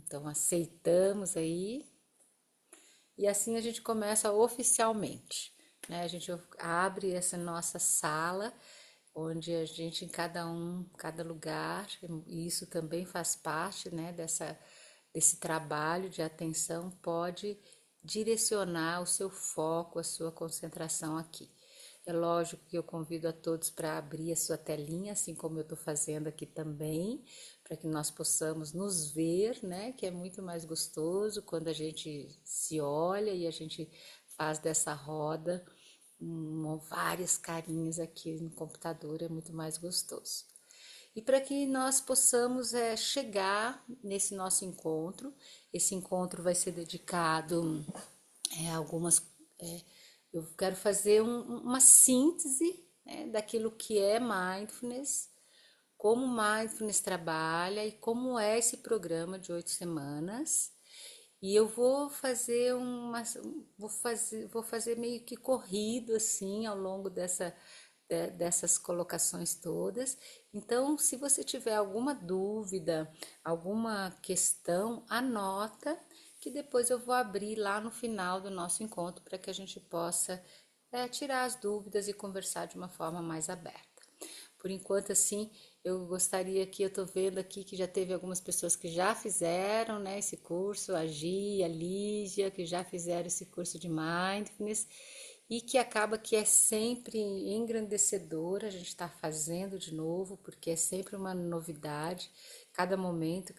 Então, aceitamos aí e assim a gente começa oficialmente, né? A gente abre essa nossa sala, onde a gente, em cada lugar, e isso também faz parte, né, desse trabalho de atenção, pode direcionar o seu foco, a sua concentração aqui. É lógico que eu convido a todos para abrir a sua telinha, assim como eu estou fazendo aqui também, para que nós possamos nos ver, né? Que é muito mais gostoso quando a gente se olha e a gente faz dessa roda várias carinhas aqui no computador, é muito mais gostoso. E para que nós possamos chegar nesse nosso encontro, esse encontro vai ser dedicado a algumas. Eu quero fazer uma síntese, né, daquilo que é mindfulness, como mindfulness trabalha e como é esse programa de 8 semanas. E eu vou fazer meio que corrido assim ao longo dessas colocações todas. Então, se você tiver alguma dúvida, alguma questão, anota que depois eu vou abrir lá no final do nosso encontro para que a gente possa tirar as dúvidas e conversar de uma forma mais aberta. Por enquanto, assim, eu gostaria que eu tô vendo aqui que já teve algumas pessoas que já fizeram, né, esse curso, a Gi, a Lígia, que já fizeram esse curso de Mindfulness e que acaba que é sempre engrandecedor a gente estar fazendo de novo, porque é sempre uma novidade, cada momento,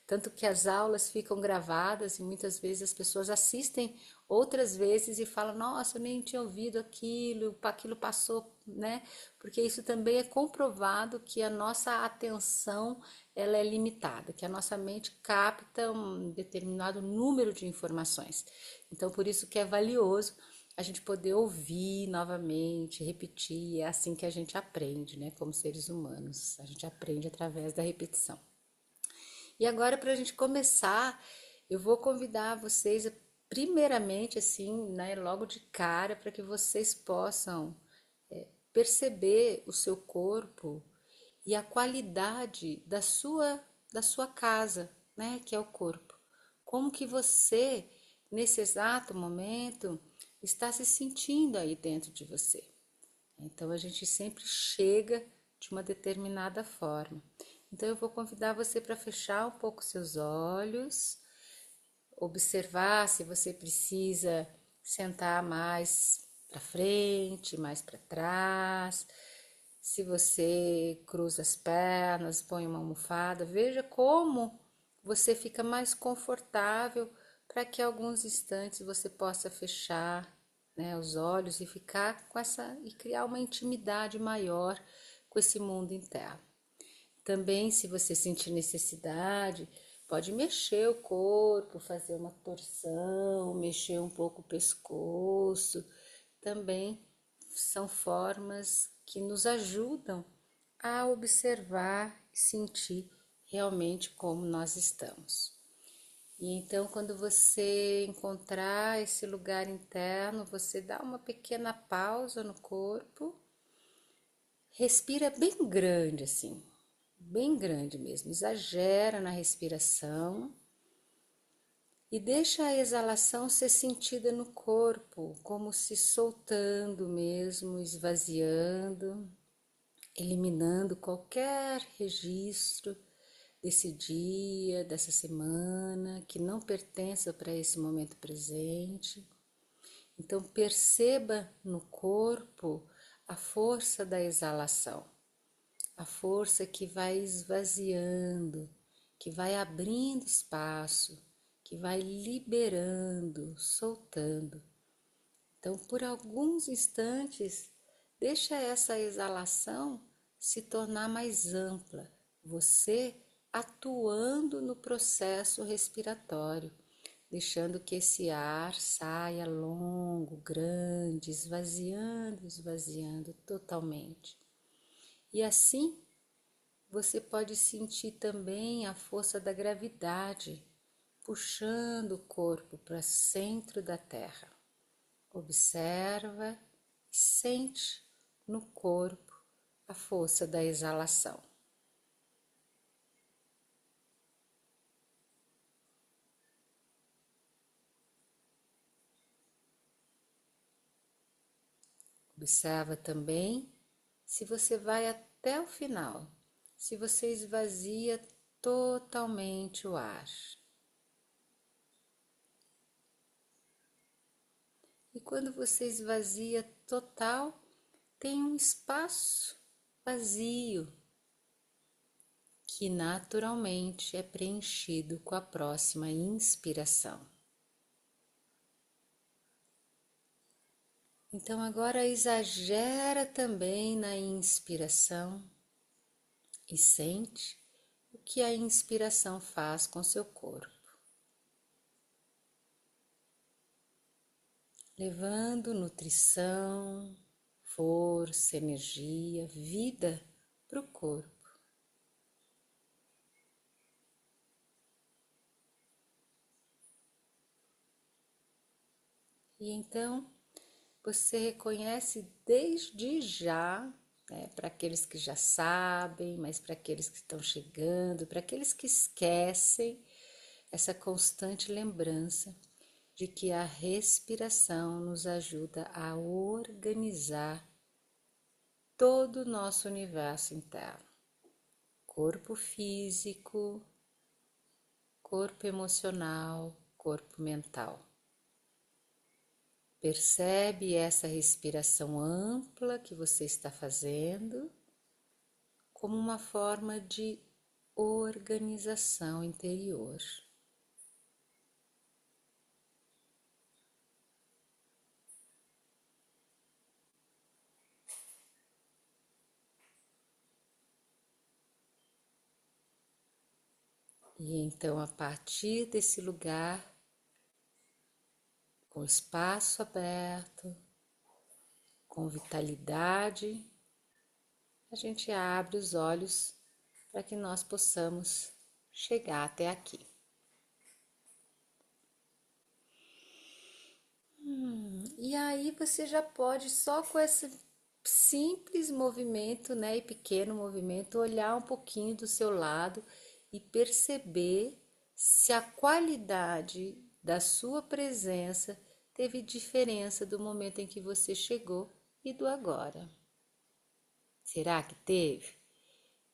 tanto que as aulas ficam gravadas e muitas vezes as pessoas assistem outras vezes e falam, nossa, eu nem tinha ouvido aquilo passou, né? Porque isso também é comprovado que a nossa atenção ela é limitada, que a nossa mente capta um determinado número de informações. Então, por isso que é valioso a gente poder ouvir novamente, repetir, é assim que a gente aprende, né? Como seres humanos, a gente aprende através da repetição. E agora, para a gente começar, eu vou convidar vocês, primeiramente, assim, né, logo de cara, para que vocês possam perceber o seu corpo e a qualidade da sua casa, né, que é o corpo. Como que você, nesse exato momento, está se sentindo aí dentro de você. Então a gente sempre chega de uma determinada forma. Então eu vou convidar você para fechar um pouco seus olhos, observar se você precisa sentar mais para frente, mais para trás. Se você cruza as pernas, põe uma almofada, veja como você fica mais confortável para que alguns instantes você possa fechar, né, os olhos e ficar com essa e criar uma intimidade maior com esse mundo interno. Também, se você sentir necessidade, pode mexer o corpo, fazer uma torção, mexer um pouco o pescoço. Também são formas que nos ajudam a observar e sentir realmente como nós estamos. E então, quando você encontrar esse lugar interno, você dá uma pequena pausa no corpo, respira bem grande assim, bem grande mesmo, exagera na respiração e deixa a exalação ser sentida no corpo, como se soltando mesmo, esvaziando, eliminando qualquer registro desse dia, dessa semana que não pertença para esse momento presente. Então perceba no corpo a força da exalação, a força que vai esvaziando, que vai abrindo espaço, que vai liberando, soltando. Então, por alguns instantes, deixa essa exalação se tornar mais ampla, você atuando no processo respiratório, deixando que esse ar saia longo, grande, esvaziando, esvaziando totalmente. E assim, você pode sentir também a força da gravidade puxando o corpo para o centro da Terra. Observa e sente no corpo a força da exalação. Observa também se você vai até o final, se você esvazia totalmente o ar. E quando você esvazia total, tem um espaço vazio que naturalmente é preenchido com a próxima inspiração. Então agora exagera também na inspiração e sente o que a inspiração faz com seu corpo, levando nutrição, força, energia, vida para o corpo. E então você reconhece desde já, né, para aqueles que já sabem, mas para aqueles que estão chegando, para aqueles que esquecem, essa constante lembrança de que a respiração nos ajuda a organizar todo o nosso universo interno, corpo físico, corpo emocional, corpo mental. Percebe essa respiração ampla que você está fazendo como uma forma de organização interior. E então, a partir desse lugar, com espaço aberto, com vitalidade, a gente abre os olhos para que nós possamos chegar até aqui. E aí você já pode, só com esse simples movimento, né, e pequeno movimento, olhar um pouquinho do seu lado e perceber se a qualidade da sua presença teve diferença do momento em que você chegou e do agora. Será que teve?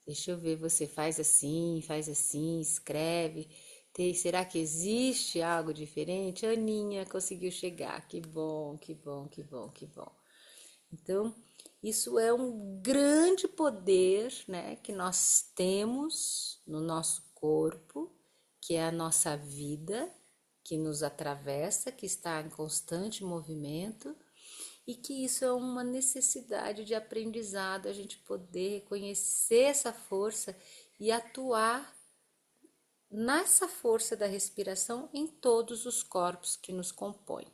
Deixa eu ver, você faz assim, escreve. Será que existe algo diferente? Aninha conseguiu chegar. Que bom, que bom, que bom, que bom. Então, isso é um grande poder, né, que nós temos no nosso corpo, que é a nossa vida, que nos atravessa, que está em constante movimento, e que isso é uma necessidade de aprendizado, a gente poder reconhecer essa força e atuar nessa força da respiração em todos os corpos que nos compõem.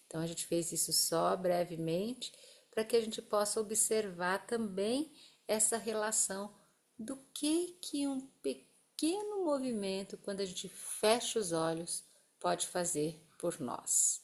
Então a gente fez isso só brevemente para que a gente possa observar também essa relação do que um pequeno movimento, quando a gente fecha os olhos, pode fazer por nós.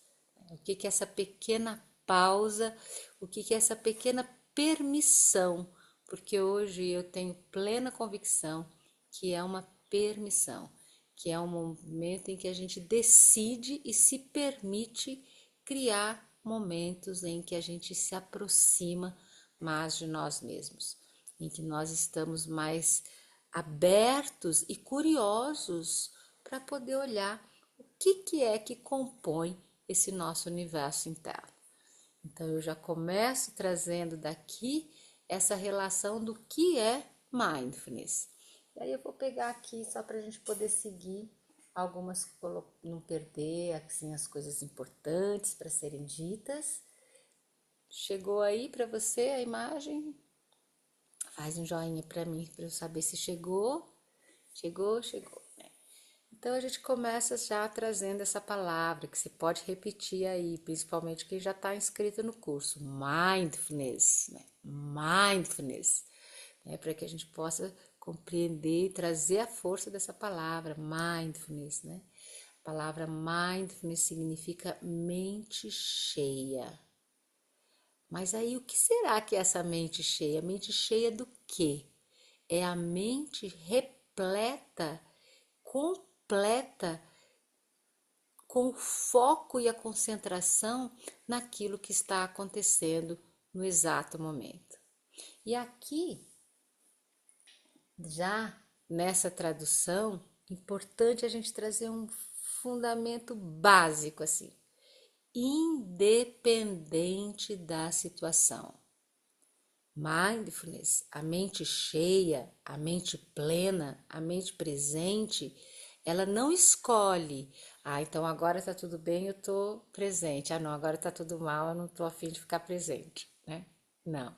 O que essa pequena pausa, o que essa pequena permissão, porque hoje eu tenho plena convicção que é uma permissão, que é um momento em que a gente decide e se permite criar momentos em que a gente se aproxima mais de nós mesmos, em que nós estamos mais abertos e curiosos para poder olhar o que é que compõe esse nosso universo interno. Então eu já começo trazendo daqui essa relação do que é mindfulness. E aí eu vou pegar aqui só para a gente poder seguir algumas, não perder assim as coisas importantes para serem ditas. Chegou aí para você a imagem? Faz um joinha para mim, para eu saber se chegou. Chegou, chegou. Então a gente começa já trazendo essa palavra que você pode repetir aí, principalmente quem já está inscrito no curso, mindfulness, né? Mindfulness, né? Para que a gente possa compreender e trazer a força dessa palavra, mindfulness, né? A palavra mindfulness significa mente cheia. Mas aí o que será que é essa mente cheia? Mente cheia do quê? É a mente repleta, completa, com o foco e a concentração naquilo que está acontecendo no exato momento. E aqui, já nessa tradução, importante a gente trazer um fundamento básico assim, independente da situação. Mindfulness, a mente cheia, a mente plena, a mente presente, ela não escolhe, então agora tá tudo bem, eu tô presente. Não, agora tá tudo mal, eu não tô a fim de ficar presente, né? Não.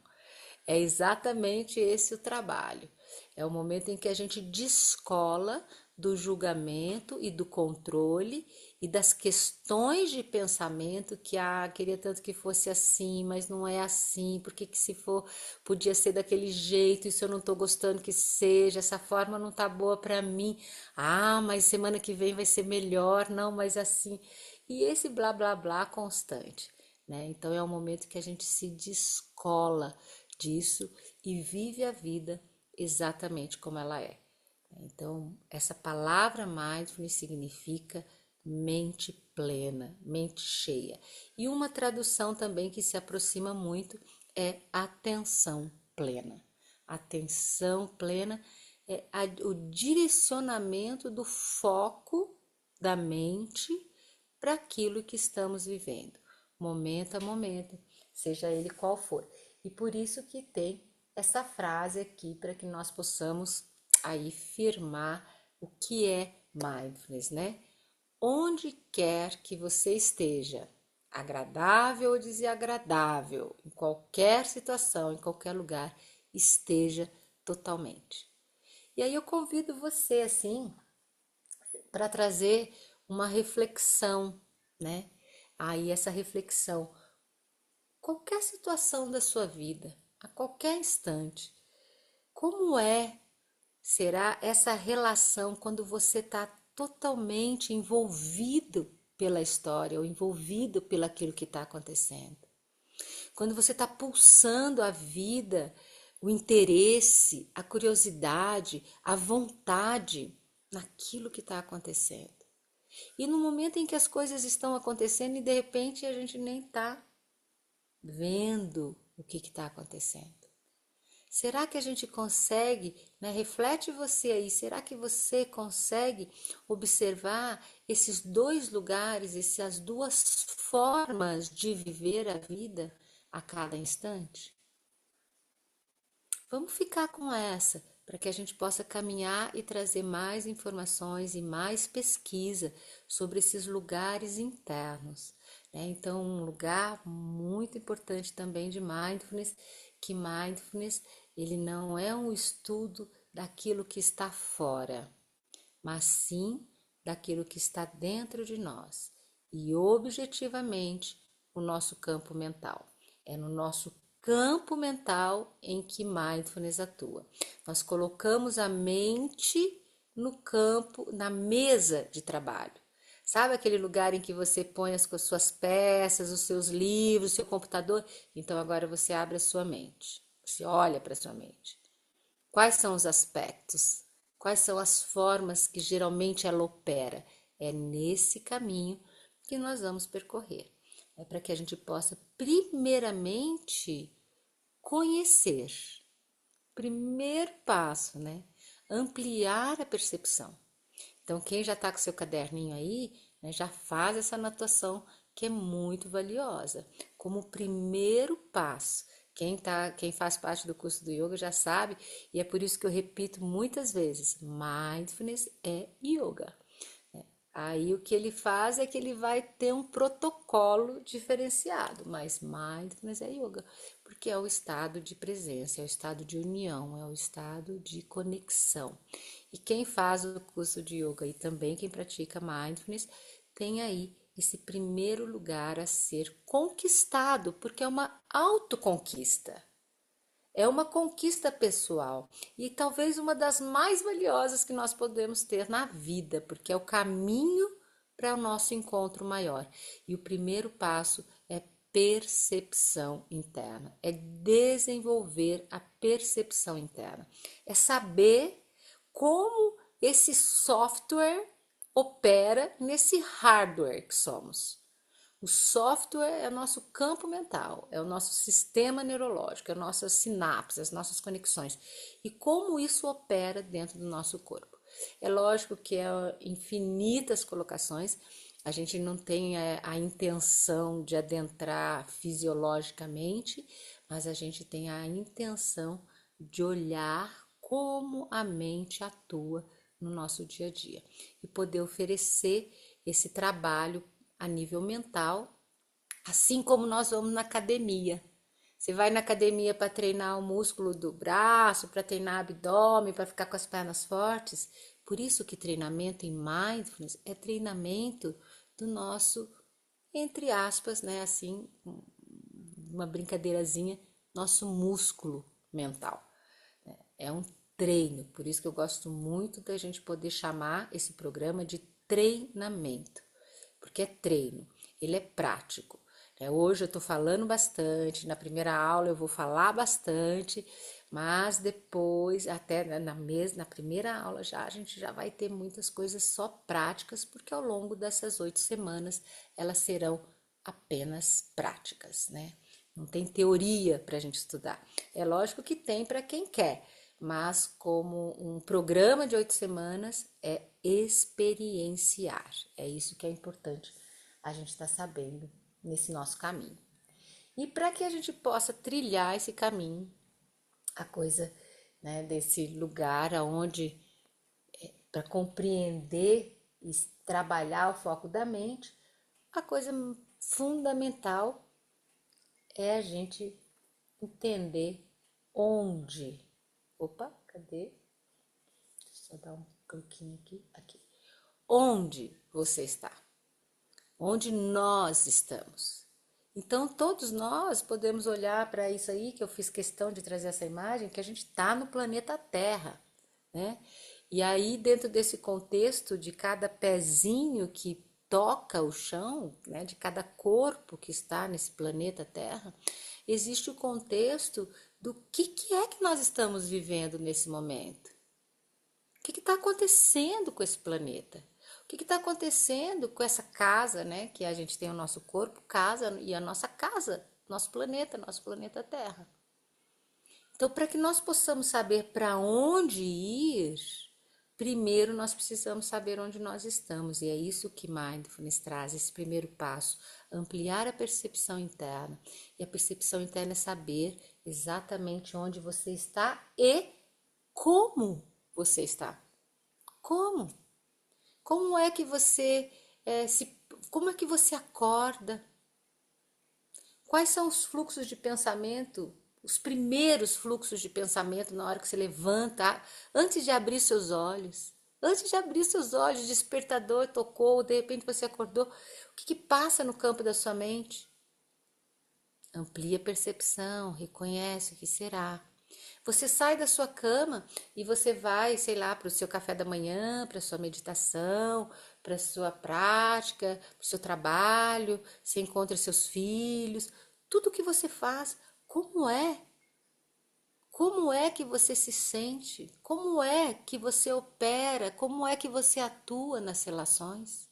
É exatamente esse o trabalho. É o momento em que a gente descola do julgamento e do controle e das questões de pensamento que queria tanto que fosse assim, mas não é assim, porque que se for podia ser daquele jeito, isso eu não tô gostando que seja, essa forma não tá boa para mim. Mas semana que vem vai ser melhor, não, mas assim. E esse blá blá blá constante, né? Então é o momento que a gente se descola disso e vive a vida exatamente como ela é. Então, essa palavra mindfulness significa mente plena, mente cheia. E uma tradução também que se aproxima muito é atenção plena. Atenção plena é o direcionamento do foco da mente para aquilo que estamos vivendo, momento a momento, seja ele qual for. E por isso que tem essa frase aqui para que nós possamos aí firmar o que é mindfulness, né? Onde quer que você esteja, agradável ou desagradável, em qualquer situação, em qualquer lugar, esteja totalmente. E aí eu convido você assim para trazer uma reflexão, né? Aí essa reflexão, qualquer situação da sua vida, a qualquer instante, como será essa relação quando você está totalmente envolvido pela história ou envolvido pelo aquilo que está acontecendo? Quando você está pulsando a vida, o interesse, a curiosidade, a vontade naquilo que está acontecendo. E no momento em que as coisas estão acontecendo e de repente a gente nem está vendo o que está acontecendo. Será que a gente consegue, né? Reflete você aí, será que você consegue observar esses dois lugares, essas duas formas de viver a vida a cada instante? Vamos ficar com essa, para que a gente possa caminhar e trazer mais informações e mais pesquisa sobre esses lugares internos, né? Então, um lugar muito importante também de mindfulness, que mindfulness, ele não é um estudo daquilo que está fora, mas sim daquilo que está dentro de nós e objetivamente o nosso campo mental. É no nosso campo mental em que mindfulness atua. Nós colocamos a mente no campo, na mesa de trabalho. Sabe aquele lugar em que você põe as suas peças, os seus livros, o seu computador? Então agora você abre a sua mente. Você olha para a sua mente. Quais são os aspectos? Quais são as formas que geralmente ela opera? É nesse caminho que nós vamos percorrer. É para que a gente possa, primeiramente, conhecer. Primeiro passo, né? Ampliar a percepção. Então, quem já está com seu caderninho aí, né, já faz essa anotação que é muito valiosa. Como primeiro passo. Quem faz parte do curso do yoga já sabe, e é por isso que eu repito muitas vezes: mindfulness é yoga. Aí o que ele faz é que ele vai ter um protocolo diferenciado, mas mindfulness é yoga, porque é o estado de presença, é o estado de união, é o estado de conexão. E quem faz o curso de yoga e também quem pratica mindfulness tem aí esse primeiro lugar a ser conquistado, porque é uma autoconquista. É uma conquista pessoal e talvez uma das mais valiosas que nós podemos ter na vida, porque é o caminho para o nosso encontro maior. E o primeiro passo é percepção interna, é desenvolver a percepção interna, é saber como esse software opera nesse hardware que somos. O software é o nosso campo mental, é o nosso sistema neurológico, é nossas sinapses, as nossas conexões. E como isso opera dentro do nosso corpo. É lógico que é infinitas colocações, a gente não tem a intenção de adentrar fisiologicamente, mas a gente tem a intenção de olhar como a mente atua no nosso dia a dia e poder oferecer esse trabalho a nível mental, assim como nós vamos na academia. Você vai na academia para treinar o músculo do braço, para treinar abdômen, para ficar com as pernas fortes. Por isso que treinamento em mindfulness é treinamento do nosso, entre aspas, né, assim, uma brincadeirazinha, nosso músculo mental. É um treino, por isso que eu gosto muito da gente poder chamar esse programa de treinamento, porque é treino, ele é prático. Hoje eu estou falando bastante, na primeira aula eu vou falar bastante, mas depois, até na primeira aula já, a gente já vai ter muitas coisas só práticas, porque ao longo dessas 8 semanas elas serão apenas práticas, né? Não tem teoria para a gente estudar. É lógico que tem para quem quer, mas como um programa de 8 semanas é experienciar. É isso que é importante a gente estar sabendo nesse nosso caminho. E para que a gente possa trilhar esse caminho, a coisa, né, desse lugar aonde, para compreender e trabalhar o foco da mente, a coisa fundamental é a gente entender onde. Opa, cadê? Deixa eu só dar um cliquinho aqui. Aqui. Onde você está? Onde nós estamos? Então, todos nós podemos olhar para isso aí, que eu fiz questão de trazer essa imagem, que a gente está no planeta Terra, né? E aí, dentro desse contexto de cada pezinho que toca o chão, né, de cada corpo que está nesse planeta Terra, existe o contexto do que é que nós estamos vivendo nesse momento. O que está acontecendo com esse planeta? O que está acontecendo com essa casa, né? Que a gente tem o nosso corpo, casa e a nossa casa, nosso planeta Terra. Então, para que nós possamos saber para onde ir, primeiro nós precisamos saber onde nós estamos. E é isso que Mindfulness traz, esse primeiro passo, ampliar a percepção interna. E a percepção interna é saber exatamente onde você está e como você está. Como? Como é que você como é que você acorda? Quais são os fluxos de pensamento, os primeiros fluxos de pensamento na hora que você levanta, antes de abrir seus olhos? Antes de abrir seus olhos, o despertador tocou, de repente você acordou. O que passa no campo da sua mente? Amplia a percepção, reconhece o que será. Você sai da sua cama e você vai, sei lá, para o seu café da manhã, para a sua meditação, para a sua prática, para o seu trabalho, você encontra seus filhos, tudo que você faz, como é? Como é que você se sente? Como é que você opera? Como é que você atua nas relações?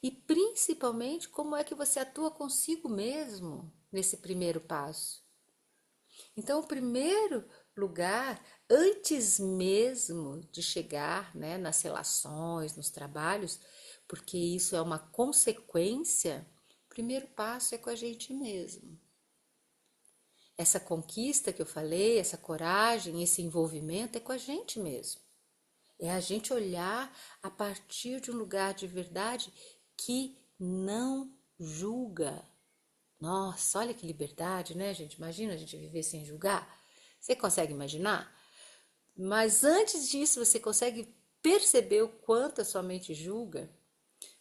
E principalmente, como é que você atua consigo mesmo nesse primeiro passo? Então, o primeiro lugar, antes mesmo de chegar, né, nas relações, nos trabalhos, porque isso é uma consequência, o primeiro passo é com a gente mesmo. Essa conquista que eu falei, essa coragem, esse envolvimento é com a gente mesmo. É a gente olhar a partir de um lugar de verdade que não julga. Nossa, olha que liberdade, né, gente? Imagina a gente viver sem julgar. Você consegue imaginar? Mas antes disso, você consegue perceber o quanto a sua mente julga?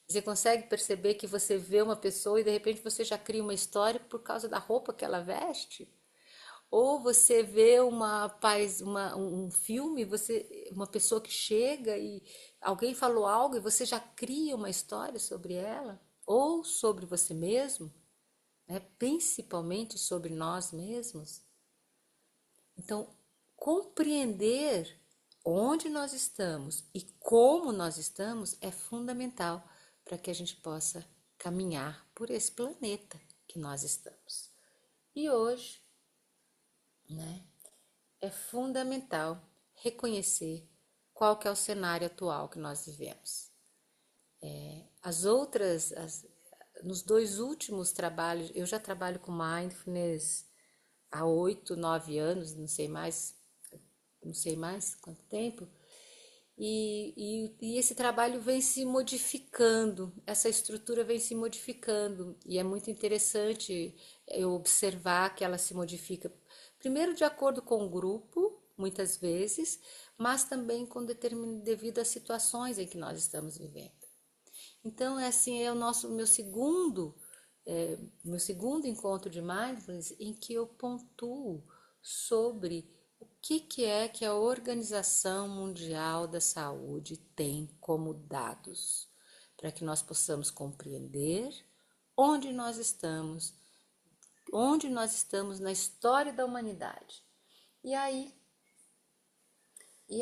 Você consegue perceber que você vê uma pessoa e de repente você já cria uma história por causa da roupa que ela veste? Ou você vê um filme, uma pessoa que chega e alguém falou algo e você já cria uma história sobre ela? Ou sobre você mesmo? Né? Principalmente sobre nós mesmos. Então, compreender onde nós estamos e como nós estamos é fundamental para que a gente possa caminhar por esse planeta que nós estamos. E hoje, né, é fundamental reconhecer qual que é o cenário atual que nós vivemos. Nos dois últimos trabalhos, eu já trabalho com mindfulness há 8, 9 anos, não sei mais quanto tempo, e esse trabalho vem se modificando, essa estrutura vem se modificando, e é muito interessante eu observar que ela se modifica, primeiro de acordo com o grupo, muitas vezes, mas também devido às situações em que nós estamos vivendo. Então, é assim, é o meu segundo encontro de mindfulness em que eu pontuo sobre o que é que a Organização Mundial da Saúde tem como dados, para que nós possamos compreender onde nós estamos na história da humanidade. E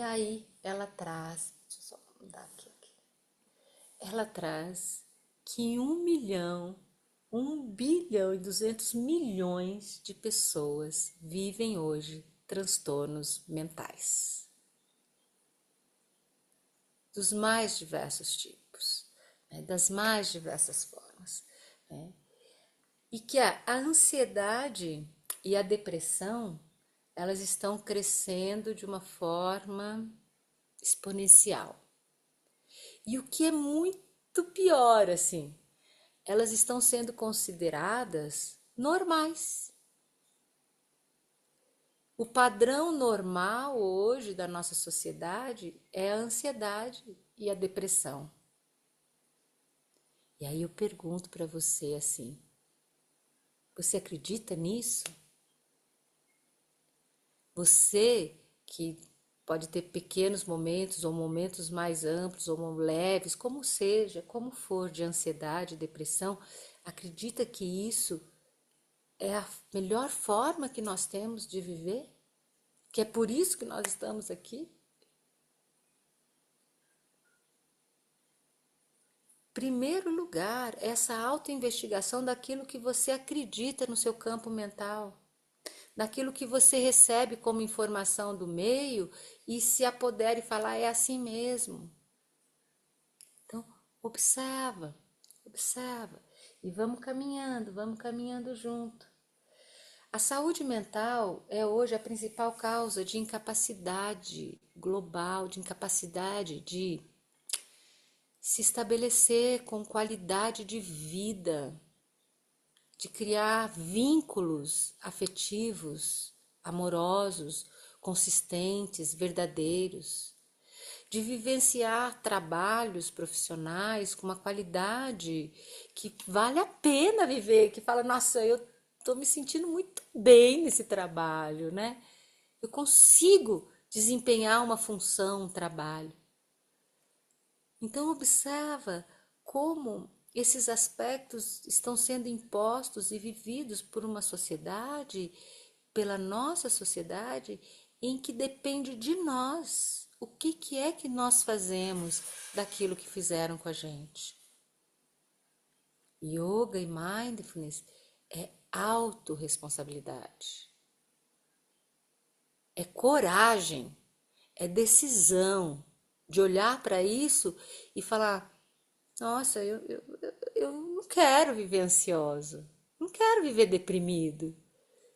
aí ela traz, deixa eu só mudar aqui. Ela traz que 1,2 bilhão de pessoas vivem hoje transtornos mentais, dos mais diversos tipos, né, das mais diversas formas, né, e que a ansiedade e a depressão, elas estão crescendo de uma forma exponencial. E o que é muito pior, assim, elas estão sendo consideradas normais. O padrão normal hoje da nossa sociedade é a ansiedade e a depressão. E aí eu pergunto para você assim: você acredita nisso? Você que pode ter pequenos momentos ou momentos mais amplos ou leves, como seja, como for, de ansiedade, depressão, acredita que isso é a melhor forma que nós temos de viver? Que é por isso que nós estamos aqui? Primeiro lugar, essa autoinvestigação daquilo que você acredita no seu campo mental, daquilo que você recebe como informação do meio e se apodera e falar, é assim mesmo. Então, observa e vamos caminhando junto. A saúde mental é hoje a principal causa de incapacidade global, de incapacidade de se estabelecer com qualidade de vida, de criar vínculos afetivos, amorosos, consistentes, verdadeiros, de vivenciar trabalhos profissionais com uma qualidade que vale a pena viver, que fala, nossa, eu estou me sentindo muito bem nesse trabalho, né? Eu consigo desempenhar uma função, um trabalho. Então observa como esses aspectos estão sendo impostos e vividos por uma sociedade, pela nossa sociedade, em que depende de nós. O que é que nós fazemos daquilo que fizeram com a gente? Yoga e mindfulness é autorresponsabilidade, é coragem, é decisão de olhar para isso e falar: nossa, eu não quero viver ansioso, não quero viver deprimido,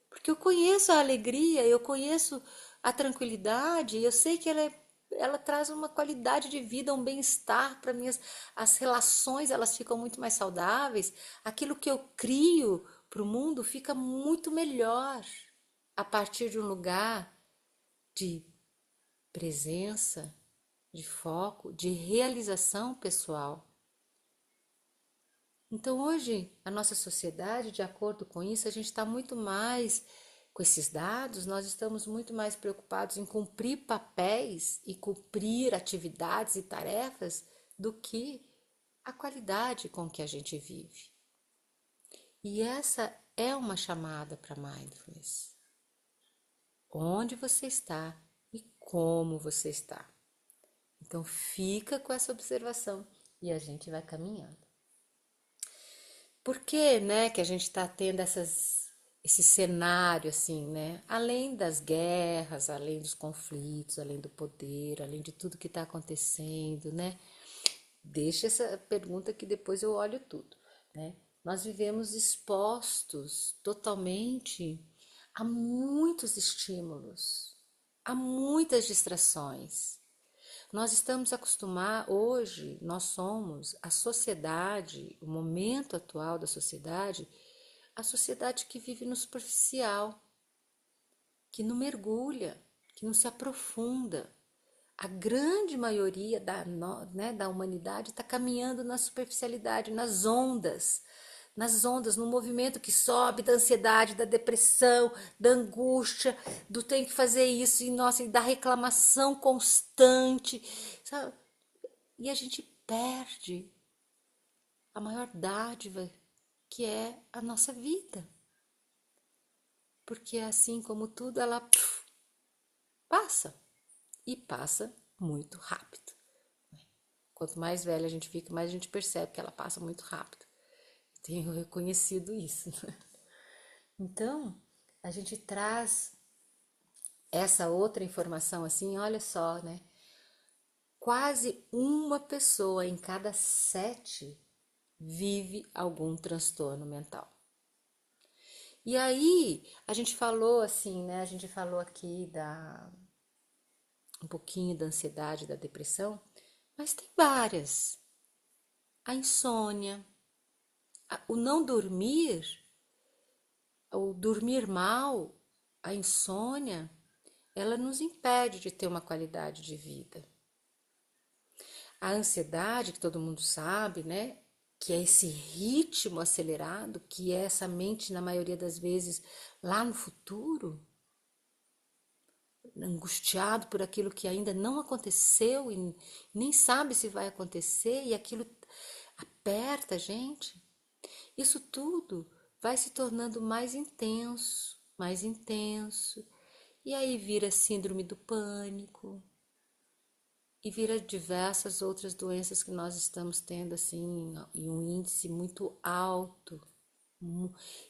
porque eu conheço a alegria, eu conheço a tranquilidade, eu sei que ela traz uma qualidade de vida, um bem-estar para minhas, as relações elas ficam muito mais saudáveis, aquilo que eu crio para o mundo fica muito melhor a partir de um lugar de presença, de foco, de realização pessoal. Então, hoje, a nossa sociedade, de acordo com isso, a gente está muito mais, com esses dados, nós estamos muito mais preocupados em cumprir papéis e cumprir atividades e tarefas do que a qualidade com que a gente vive. E essa é uma chamada para mindfulness. Onde você está e como você está. Então, fica com essa observação e a gente vai caminhando. Por que, né, que a gente está tendo esse cenário assim, né? Além das guerras, além dos conflitos, além do poder, além de tudo que está acontecendo, né? Deixa essa pergunta que depois eu olho tudo, né? Nós vivemos expostos totalmente a muitos estímulos, a muitas distrações. Nós estamos acostumados, hoje, nós somos a sociedade, o momento atual da sociedade, a sociedade que vive no superficial, que não mergulha, que não se aprofunda. A grande maioria né, da humanidade está caminhando na superficialidade, nas ondas, no movimento que sobe da ansiedade, da depressão, da angústia, do tem que fazer isso, e nossa, e da reclamação constante, sabe? E a gente perde a maior dádiva que é a nossa vida. Porque assim como tudo, ela passa e passa muito rápido. Quanto mais velha a gente fica, mais a gente percebe que ela passa muito rápido. Tenho reconhecido isso. Né? Então, a gente traz essa outra informação assim, olha só, né? Quase uma pessoa em cada 7 vive algum transtorno mental. E aí, a gente falou assim, né? A gente falou aqui um pouquinho da ansiedade, da depressão, mas tem várias. A insônia, o não dormir, o dormir mal, a insônia, ela nos impede de ter uma qualidade de vida. A ansiedade, que todo mundo sabe, né? Que é esse ritmo acelerado, que é essa mente, na maioria das vezes, lá no futuro, angustiado por aquilo que ainda não aconteceu e nem sabe se vai acontecer, e aquilo aperta a gente. Isso tudo vai se tornando mais intenso, e aí vira síndrome do pânico, e vira diversas outras doenças que nós estamos tendo assim em um índice muito alto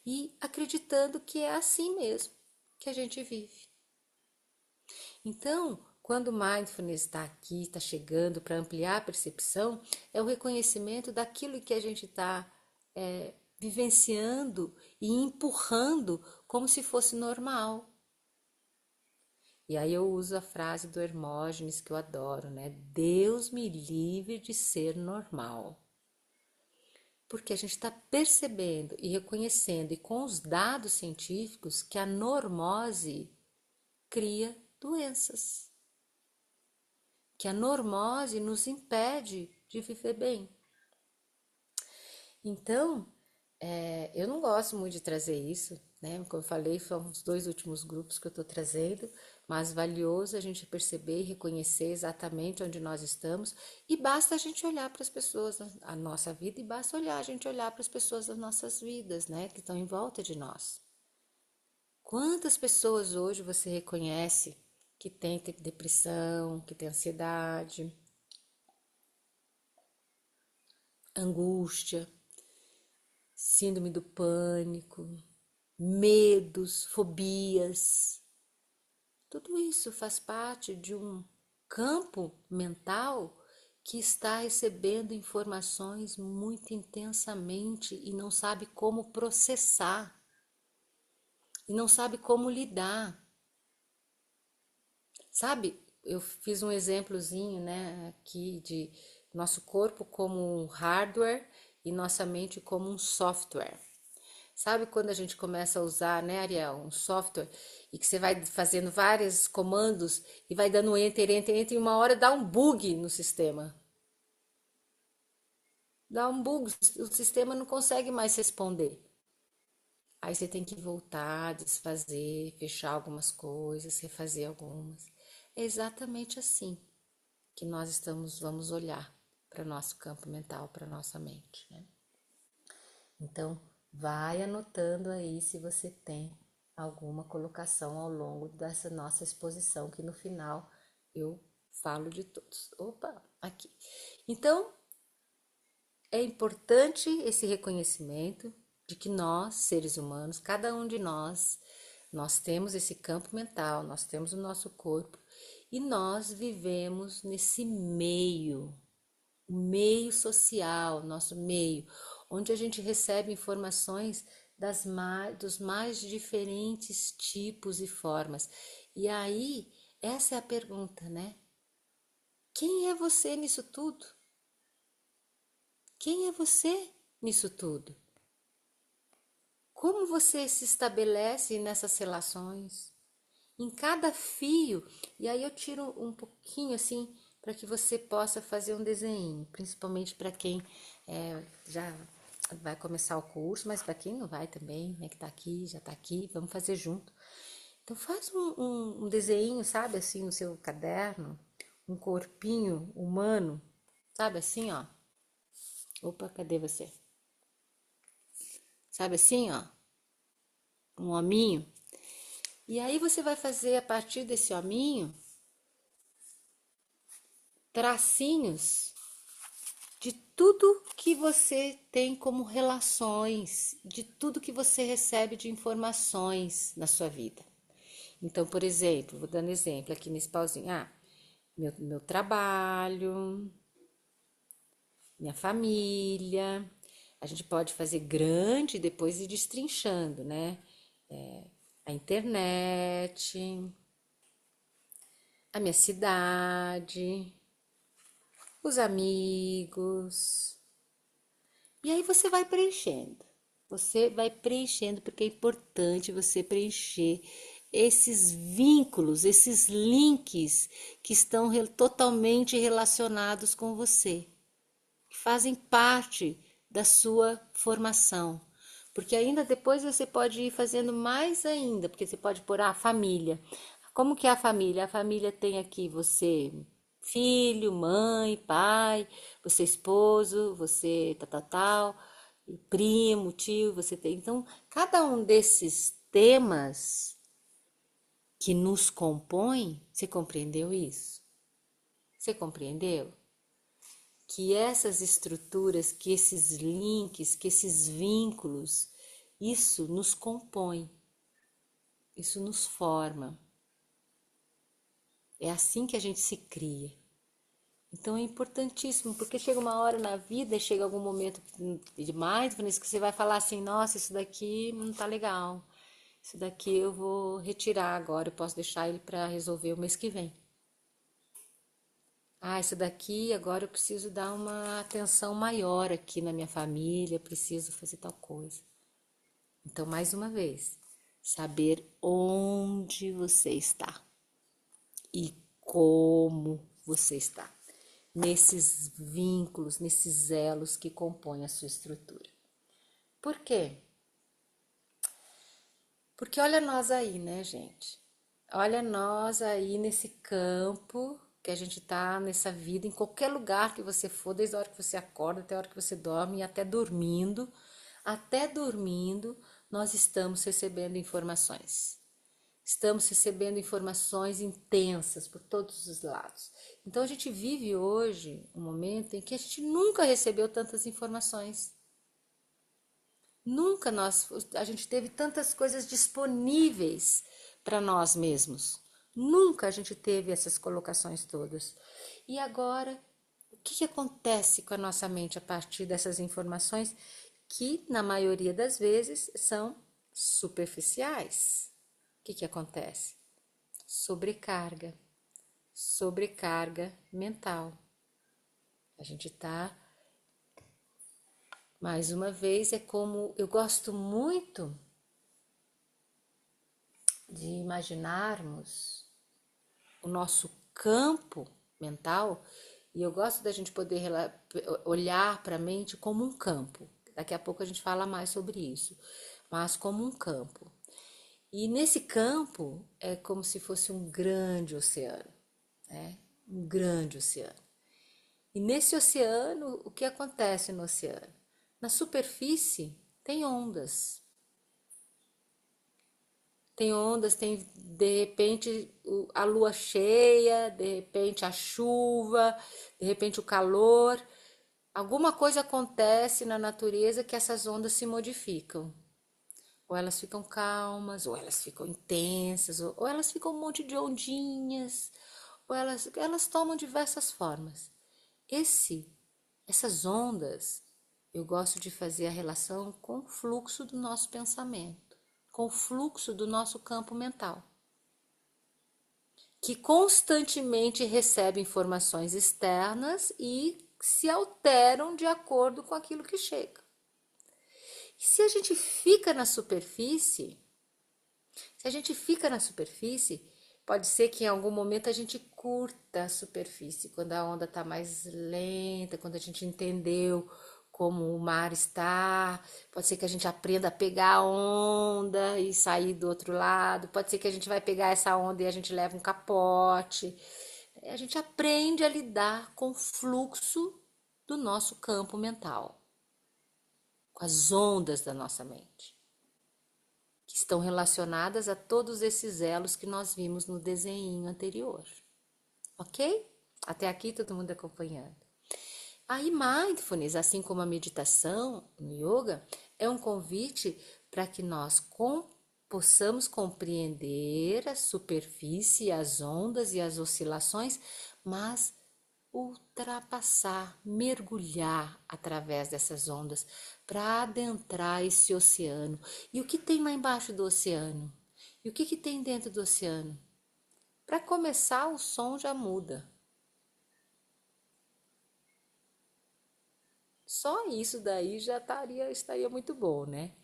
e acreditando que é assim mesmo que a gente vive. Então, quando o mindfulness está aqui, está chegando para ampliar a percepção, é o reconhecimento daquilo que a gente está vivenciando e empurrando como se fosse normal. E aí eu uso a frase do Hermógenes que eu adoro, né? Deus me livre de ser normal. Porque a gente está percebendo e reconhecendo, e com os dados científicos, que a normose cria doenças. Que a normose nos impede de viver bem. Então, eu não gosto muito de trazer isso, né? Como eu falei, são os 2 últimos grupos que eu estou trazendo, mas valioso a gente perceber e reconhecer exatamente onde nós estamos, e basta a gente olhar para as pessoas da nossa vida, e basta a gente olhar para as pessoas das nossas vidas, né? Que estão em volta de nós. Quantas pessoas hoje você reconhece que tem depressão, que tem ansiedade, angústia, síndrome do pânico, medos, fobias? Tudo isso faz parte de um campo mental que está recebendo informações muito intensamente e não sabe como processar, e não sabe como lidar. Sabe, eu fiz um exemplozinho, né, aqui de nosso corpo como um hardware e nossa mente como um software. Sabe quando a gente começa a usar, né, Ariel, um software e que você vai fazendo vários comandos e vai dando enter, enter, enter, e uma hora dá um bug no sistema. Dá um bug, o sistema não consegue mais responder. Aí você tem que voltar, desfazer, fechar algumas coisas, refazer algumas. É exatamente assim que nós vamos olhar para nosso campo mental, para nossa mente, né? Então, vai anotando aí se você tem alguma colocação ao longo dessa nossa exposição, que no final eu falo de todos. Opa, aqui. Então, é importante esse reconhecimento de que nós, seres humanos, cada um de nós temos esse campo mental, nós temos o nosso corpo e nós vivemos nesse meio, o meio social, nosso meio, onde a gente recebe informações dos mais diferentes tipos e formas. E aí, essa é a pergunta, né? Quem é você nisso tudo? Quem é você nisso tudo? Como você se estabelece nessas relações? Em cada fio, e aí eu tiro um pouquinho assim para que você possa fazer um desenho, principalmente para quem já vai começar o curso, mas para quem não vai também, né, que tá aqui, já tá aqui, vamos fazer junto. Então faz um desenho, sabe, assim, no seu caderno, um corpinho humano, sabe assim, ó. Opa, cadê você? Sabe assim, ó, um hominho. E aí você vai fazer a partir desse hominho tracinhos de tudo que você tem como relações, de tudo que você recebe de informações na sua vida. Então, por exemplo, vou dando exemplo aqui nesse pauzinho. Meu trabalho, minha família. A gente pode fazer grande e depois ir destrinchando, né? A internet, a minha cidade, os amigos. E aí você vai preenchendo. Você vai preenchendo, porque é importante você preencher esses vínculos, esses links que estão totalmente relacionados com você, que fazem parte da sua formação. Porque ainda depois você pode ir fazendo mais ainda, porque você pode pôr a família. Como que é a família? A família tem aqui você, filho, mãe, pai, você esposo, você tal, primo, tio, você tem. Então, cada um desses temas que nos compõem, você compreendeu isso? Você compreendeu? Que essas estruturas, que esses links, que esses vínculos, isso nos compõe, isso nos forma. É assim que a gente se cria. Então é importantíssimo, porque chega uma hora na vida, chega algum momento de mindfulness que você vai falar assim, nossa, isso daqui não tá legal. Isso daqui eu vou retirar agora, eu posso deixar ele para resolver o mês que vem. Isso daqui agora eu preciso dar uma atenção maior aqui na minha família, preciso fazer tal coisa. Então, mais uma vez, saber onde você está e como você está, nesses vínculos, nesses elos que compõem a sua estrutura. Por quê? Porque olha nós aí, né, gente? Olha nós aí nesse campo que a gente tá nessa vida, em qualquer lugar que você for, desde a hora que você acorda até a hora que você dorme, e até dormindo, nós estamos recebendo informações. Estamos recebendo informações intensas por todos os lados. Então a gente vive hoje um momento em que a gente nunca recebeu tantas informações. Nunca a gente teve tantas coisas disponíveis para nós mesmos. Nunca a gente teve essas colocações todas. E agora, o que acontece com a nossa mente a partir dessas informações que, na maioria das vezes, são superficiais? O que acontece? Sobrecarga. Sobrecarga mental. A gente está, mais uma vez, é como eu gosto muito de imaginarmos o nosso campo mental, e eu gosto da gente poder olhar para a mente como um campo. Daqui a pouco a gente fala mais sobre isso, mas como um campo. E nesse campo é como se fosse um grande oceano, né? Um grande oceano. E nesse oceano, o que acontece no oceano? Na superfície tem ondas. Tem ondas, tem de repente a lua cheia, de repente a chuva, de repente o calor. Alguma coisa acontece na natureza que essas ondas se modificam. Ou elas ficam calmas, ou elas ficam intensas, ou elas ficam um monte de ondinhas, ou elas tomam diversas formas. Esse, essas ondas, eu gosto de fazer a relação com o fluxo do nosso pensamento, com o fluxo do nosso campo mental, que constantemente recebe informações externas e se alteram de acordo com aquilo que chega. E se a gente fica na superfície, se a gente fica na superfície, pode ser que em algum momento a gente curta a superfície, quando a onda está mais lenta, quando a gente entendeu como o mar está. Pode ser que a gente aprenda a pegar a onda e sair do outro lado. Pode ser que a gente vai pegar essa onda e a gente leva um capote. A gente aprende a lidar com o fluxo do nosso campo mental, com as ondas da nossa mente, que estão relacionadas a todos esses elos que nós vimos no desenho anterior. Ok? Até aqui todo mundo acompanhando. Aí, mindfulness, assim como a meditação no yoga, é um convite para que nós possamos compreender a superfície, as ondas e as oscilações, mas ultrapassar, mergulhar através dessas ondas para adentrar esse oceano. E o que tem lá embaixo do oceano? E o que tem dentro do oceano? Para começar, o som já muda. Só isso daí já estaria muito bom, né?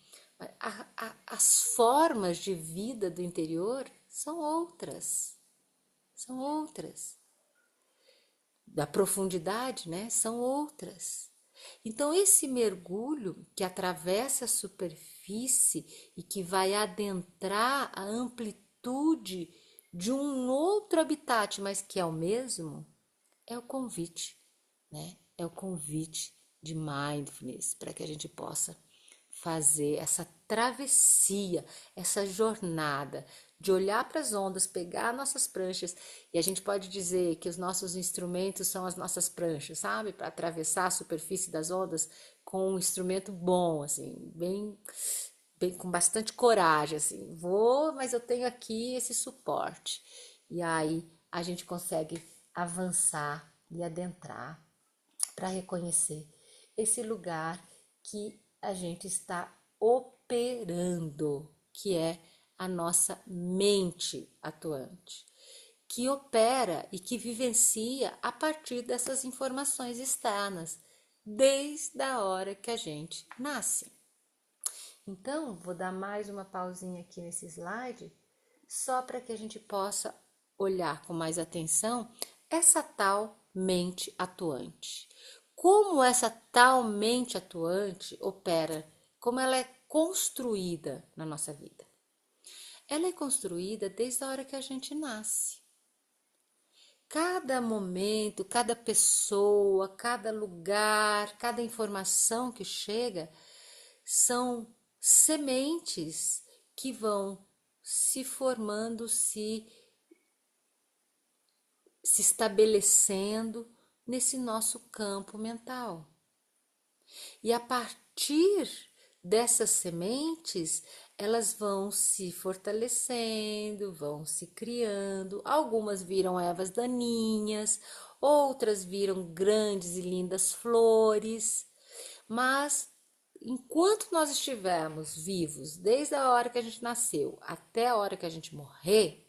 As formas de vida do interior são outras. São outras. Da profundidade, né? São outras. Então, esse mergulho que atravessa a superfície e que vai adentrar a amplitude de um outro habitat, mas que é o mesmo, é o convite, né? É o convite de mindfulness para que a gente possa fazer essa travessia, essa jornada de olhar para as ondas, pegar nossas pranchas, e a gente pode dizer que os nossos instrumentos são as nossas pranchas, sabe? Para atravessar a superfície das ondas com um instrumento bom, assim, bem com bastante coragem, assim. Vou, mas eu tenho aqui esse suporte. E aí a gente consegue avançar e adentrar para reconhecer esse lugar que a gente está operando, que é a nossa mente atuante, que opera e que vivencia a partir dessas informações externas, desde a hora que a gente nasce. Então, vou dar mais uma pausinha aqui nesse slide, só para que a gente possa olhar com mais atenção essa tal mente atuante. Como essa tal mente atuante opera, como ela é construída na nossa vida. Ela é construída desde a hora que a gente nasce. Cada momento, cada pessoa, cada lugar, cada informação que chega são sementes que vão se formando, se estabelecendo nesse nosso campo mental. E a partir dessas sementes, elas vão se fortalecendo, vão se criando. Algumas viram ervas daninhas, outras viram grandes e lindas flores. Mas enquanto nós estivermos vivos, desde a hora que a gente nasceu até a hora que a gente morrer,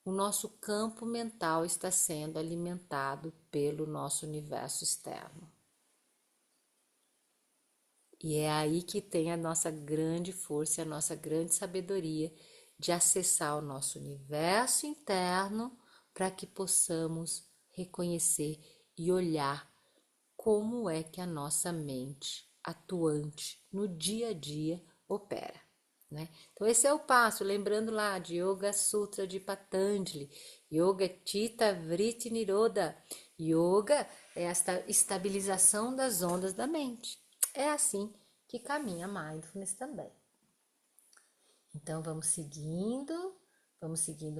o nosso campo mental está sendo alimentado pelo nosso universo externo. E é aí que tem a nossa grande força, a nossa grande sabedoria de acessar o nosso universo interno para que possamos reconhecer e olhar como é que a nossa mente atuante no dia a dia opera, né? Então esse é o passo, lembrando lá de Yoga Sutra de Patanjali, Yoga Chitta Vritti Nirodha. Yoga é esta estabilização das ondas da mente. É assim que caminha Mindfulness também. Então vamos seguindo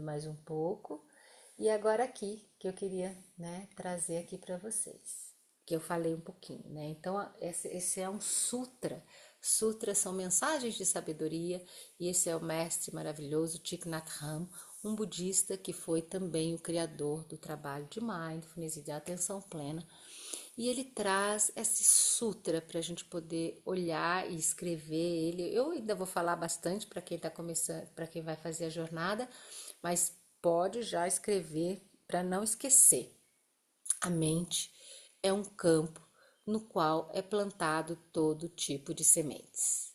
mais um pouco. E agora aqui que eu queria, né, trazer aqui para vocês. que eu falei um pouquinho, né? Então, esse é um sutra. Sutras são mensagens de sabedoria, e esse é o mestre maravilhoso Thich Nhat Hanh, um budista que foi também o criador do trabalho de mindfulness e de atenção plena. E ele traz esse sutra para a gente poder olhar e escrever ele. Eu ainda vou falar bastante para quem está começando, para quem vai fazer a jornada, mas pode já escrever para não esquecer. A mente é um campo no qual é plantado todo tipo de sementes.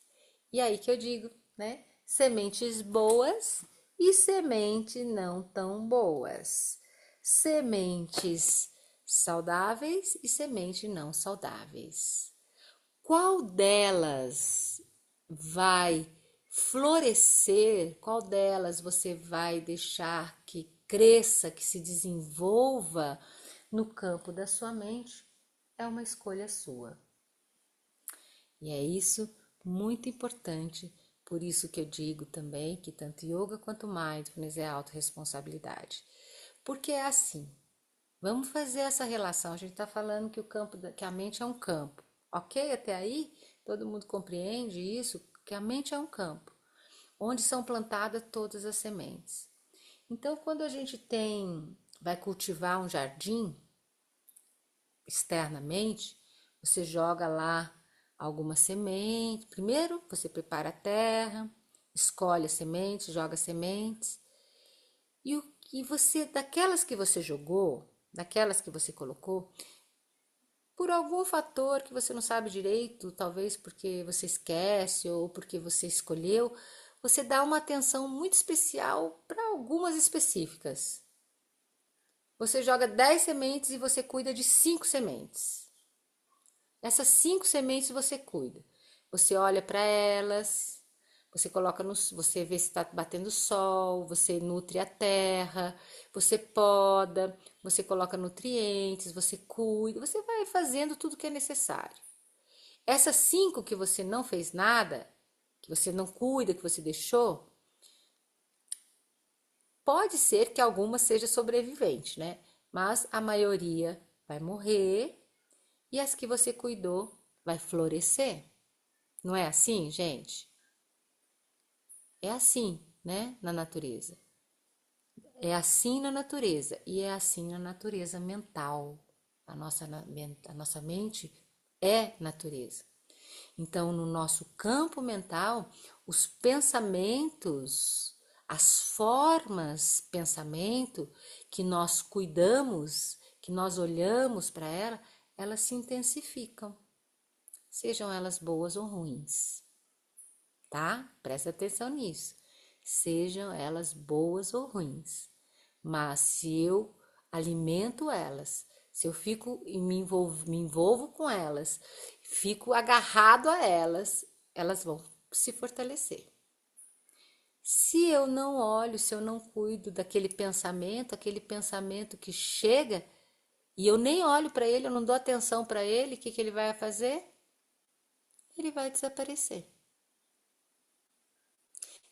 E aí que eu digo, né? Sementes boas e sementes não tão boas. Sementes saudáveis e sementes não saudáveis. Qual delas vai florescer? Qual delas você vai deixar que cresça, que se desenvolva no campo da sua mente? É uma escolha sua. E é isso muito importante, por isso que eu digo também que tanto yoga quanto mindfulness é autorresponsabilidade. Porque é assim, vamos fazer essa relação, a gente está falando que que a mente é um campo, ok? Até aí, todo mundo compreende isso, que a mente é um campo, onde são plantadas todas as sementes. Então, quando a gente vai cultivar um jardim, externamente, você joga lá alguma semente. Primeiro, você prepara a terra, escolhe as sementes, joga sementes. E você, daquelas que você jogou, daquelas que você colocou, por algum fator que você não sabe direito, talvez porque você esquece ou porque você escolheu, você dá uma atenção muito especial para algumas específicas. Você joga 10 sementes e você cuida de 5 sementes. Essas 5 sementes você cuida. Você olha para elas, você coloca você vê se está batendo sol, você nutre a terra, você poda, você coloca nutrientes, você cuida, você vai fazendo tudo que é necessário. Essas 5 que você não fez nada, que você não cuida, que você deixou, pode ser que alguma seja sobrevivente, né? Mas a maioria vai morrer e as que você cuidou vai florescer. Não é assim, gente? É assim, né, na natureza. É assim na natureza e é assim na natureza mental. A nossa mente é natureza. Então, no nosso campo mental, os pensamentos, as formas pensamento que nós cuidamos, que nós olhamos para ela, elas se intensificam, sejam elas boas ou ruins, tá? Presta atenção nisso. Sejam elas boas ou ruins. Mas se eu alimento elas, se eu fico e me envolvo com elas, fico agarrado a elas, elas vão se fortalecer. Se eu não olho, se eu não cuido daquele pensamento, aquele pensamento que chega e eu nem olho para ele, eu não dou atenção para ele, o que que ele vai fazer? Ele vai desaparecer.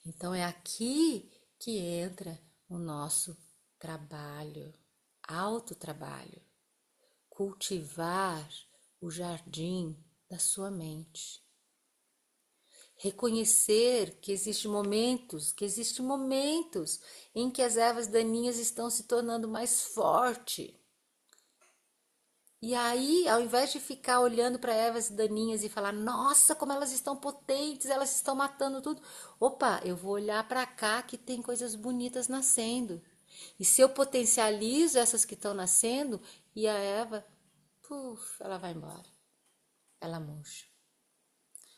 Então é aqui que entra o nosso trabalho, autotrabalho, cultivar o jardim da sua mente. Reconhecer que existem momentos em que as ervas daninhas estão se tornando mais fortes. E aí, ao invés de ficar olhando para ervas daninhas e falar, nossa, como elas estão potentes, elas estão matando tudo. Opa, eu vou olhar para cá que tem coisas bonitas nascendo. E se eu potencializo essas que estão nascendo, e a erva, ela vai embora. Ela murcha.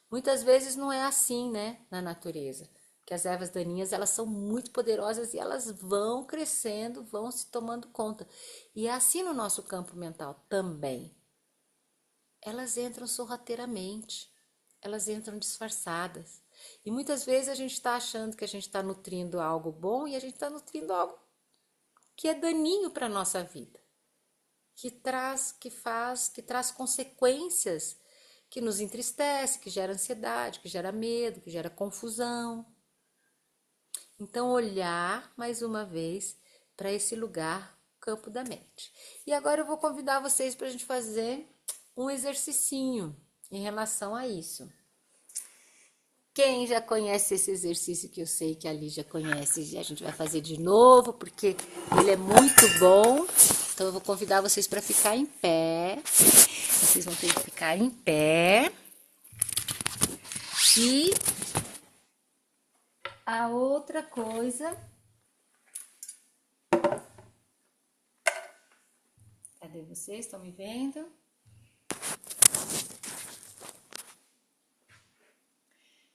Muitas vezes não é assim, né, na natureza. Porque as ervas daninhas, elas são muito poderosas e elas vão crescendo, vão se tomando conta. E é assim no nosso campo mental também. Elas entram sorrateiramente, elas entram disfarçadas. E muitas vezes a gente está achando que a gente está nutrindo algo bom e a gente está nutrindo algo que é daninho para a nossa vida, que traz consequências que nos entristece, que gera ansiedade, que gera medo, que gera confusão. Então, olhar mais uma vez para esse lugar, campo da mente. E agora eu vou convidar vocês para a gente fazer um exercicinho em relação a isso. Quem já conhece esse exercício, que eu sei que a Lígia conhece, a gente vai fazer de novo, porque ele é muito bom. Então, eu vou convidar vocês para ficar em pé. Vocês vão ter que ficar em pé. E a outra coisa... Cadê vocês? Estão me vendo?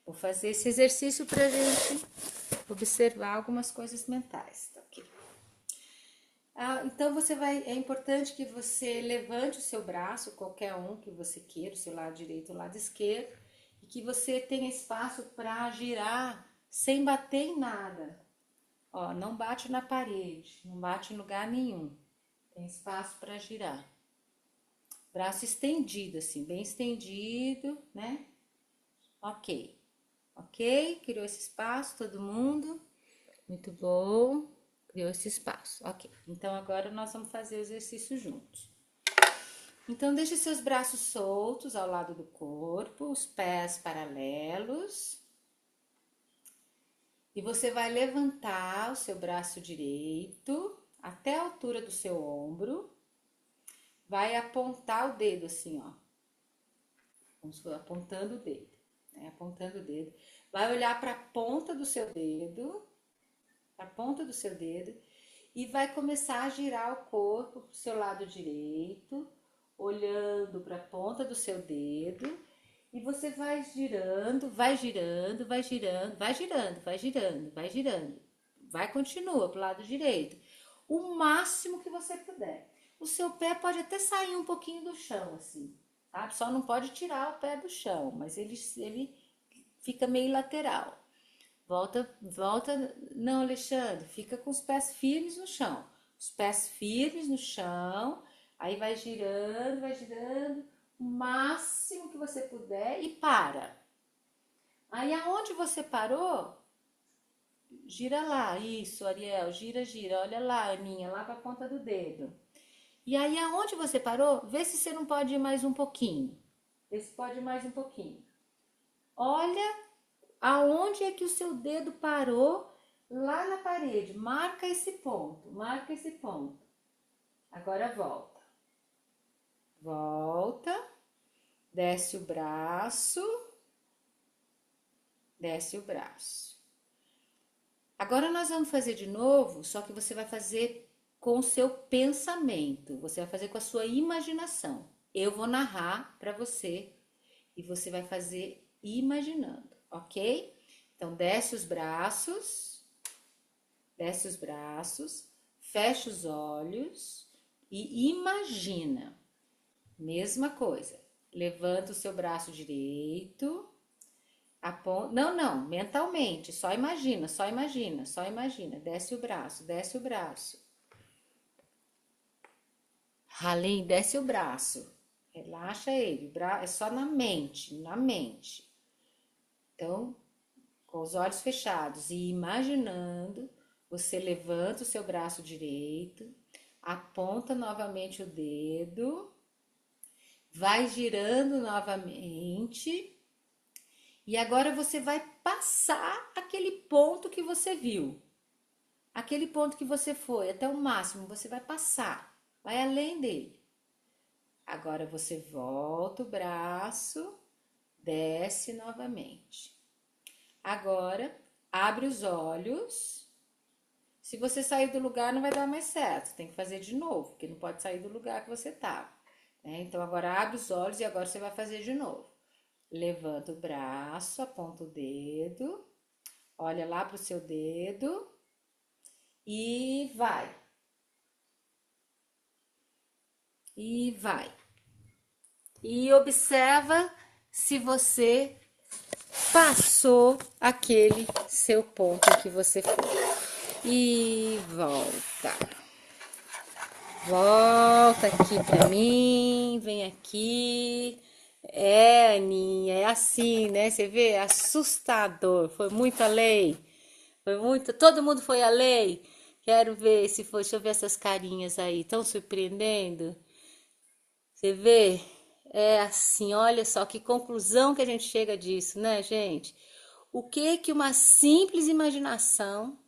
Vou fazer esse exercício para a gente observar algumas coisas mentais. Tá, ok? Então, é importante que você levante o seu braço, qualquer um que você queira, o seu lado direito ou o lado esquerdo, e que você tenha espaço para girar sem bater em nada. Ó, não bate na parede, não bate em lugar nenhum. Tem espaço para girar. Braço estendido, assim, bem estendido, né? Ok. Ok? Criou esse espaço, todo mundo? Muito bom. Criou esse espaço. Ok. Então, agora nós vamos fazer o exercício juntos. Então, deixe seus braços soltos ao lado do corpo, os pés paralelos. E você vai levantar o seu braço direito até a altura do seu ombro. Vai apontar o dedo assim, ó. Apontando o dedo, né? Apontando o dedo. Vai olhar para a ponta do seu dedo, e vai começar a girar o corpo pro seu lado direito, olhando para a ponta do seu dedo, e você vai girando, vai girando, vai girando, vai girando, vai girando, vai girando. Vai, continua pro lado direito, o máximo que você puder. O seu pé pode até sair um pouquinho do chão, assim, tá? Só não pode tirar o pé do chão, mas ele fica meio lateral. Volta, não, Alexandre, fica com os pés firmes no chão. Os pés firmes no chão, aí vai girando, o máximo que você puder e para. Aí aonde você parou, gira lá, isso, Ariel, gira, olha lá, Aninha, lá para a ponta do dedo. E aí aonde você parou, vê se você não pode ir mais um pouquinho. Vê se pode ir mais um pouquinho. Olha aonde é que o seu dedo parou lá na parede. Marca esse ponto, marca esse ponto. Agora volta. Volta. Desce o braço. Desce o braço. Agora nós vamos fazer de novo, só que você vai fazer com o seu pensamento. Você vai fazer com a sua imaginação. Eu vou narrar para você e você vai fazer imaginando, ok? Então, desce os braços, fecha os olhos e imagina. Mesma coisa. Levanta o seu braço direito. Não, mentalmente. Só imagina. Desce o braço. Além, desce o braço. Relaxa ele. É só na mente. Então, com os olhos fechados e imaginando, você levanta o seu braço direito, aponta novamente o dedo, vai girando novamente, e agora você vai passar aquele ponto que você viu, aquele ponto que você foi até o máximo, você vai passar, vai além dele. Agora você volta o braço, desce novamente. Agora, abre os olhos. Se você sair do lugar, não vai dar mais certo. Tem que fazer de novo, porque não pode sair do lugar que você estava, né? Então, agora abre os olhos e agora você vai fazer de novo. Levanta o braço, aponta o dedo, olha lá para o seu dedo e vai. E observa se você passou aquele seu ponto que você foi. E volta. Volta aqui pra mim, vem aqui. É, Aninha, é assim, né? Você vê? Assustador. Foi muito além. Foi muito. Todo mundo foi além. Quero ver se foi. Deixa eu ver essas carinhas aí. Estão surpreendendo? Você vê? É assim, olha só que conclusão que a gente chega disso, né, gente? O que que uma simples imaginação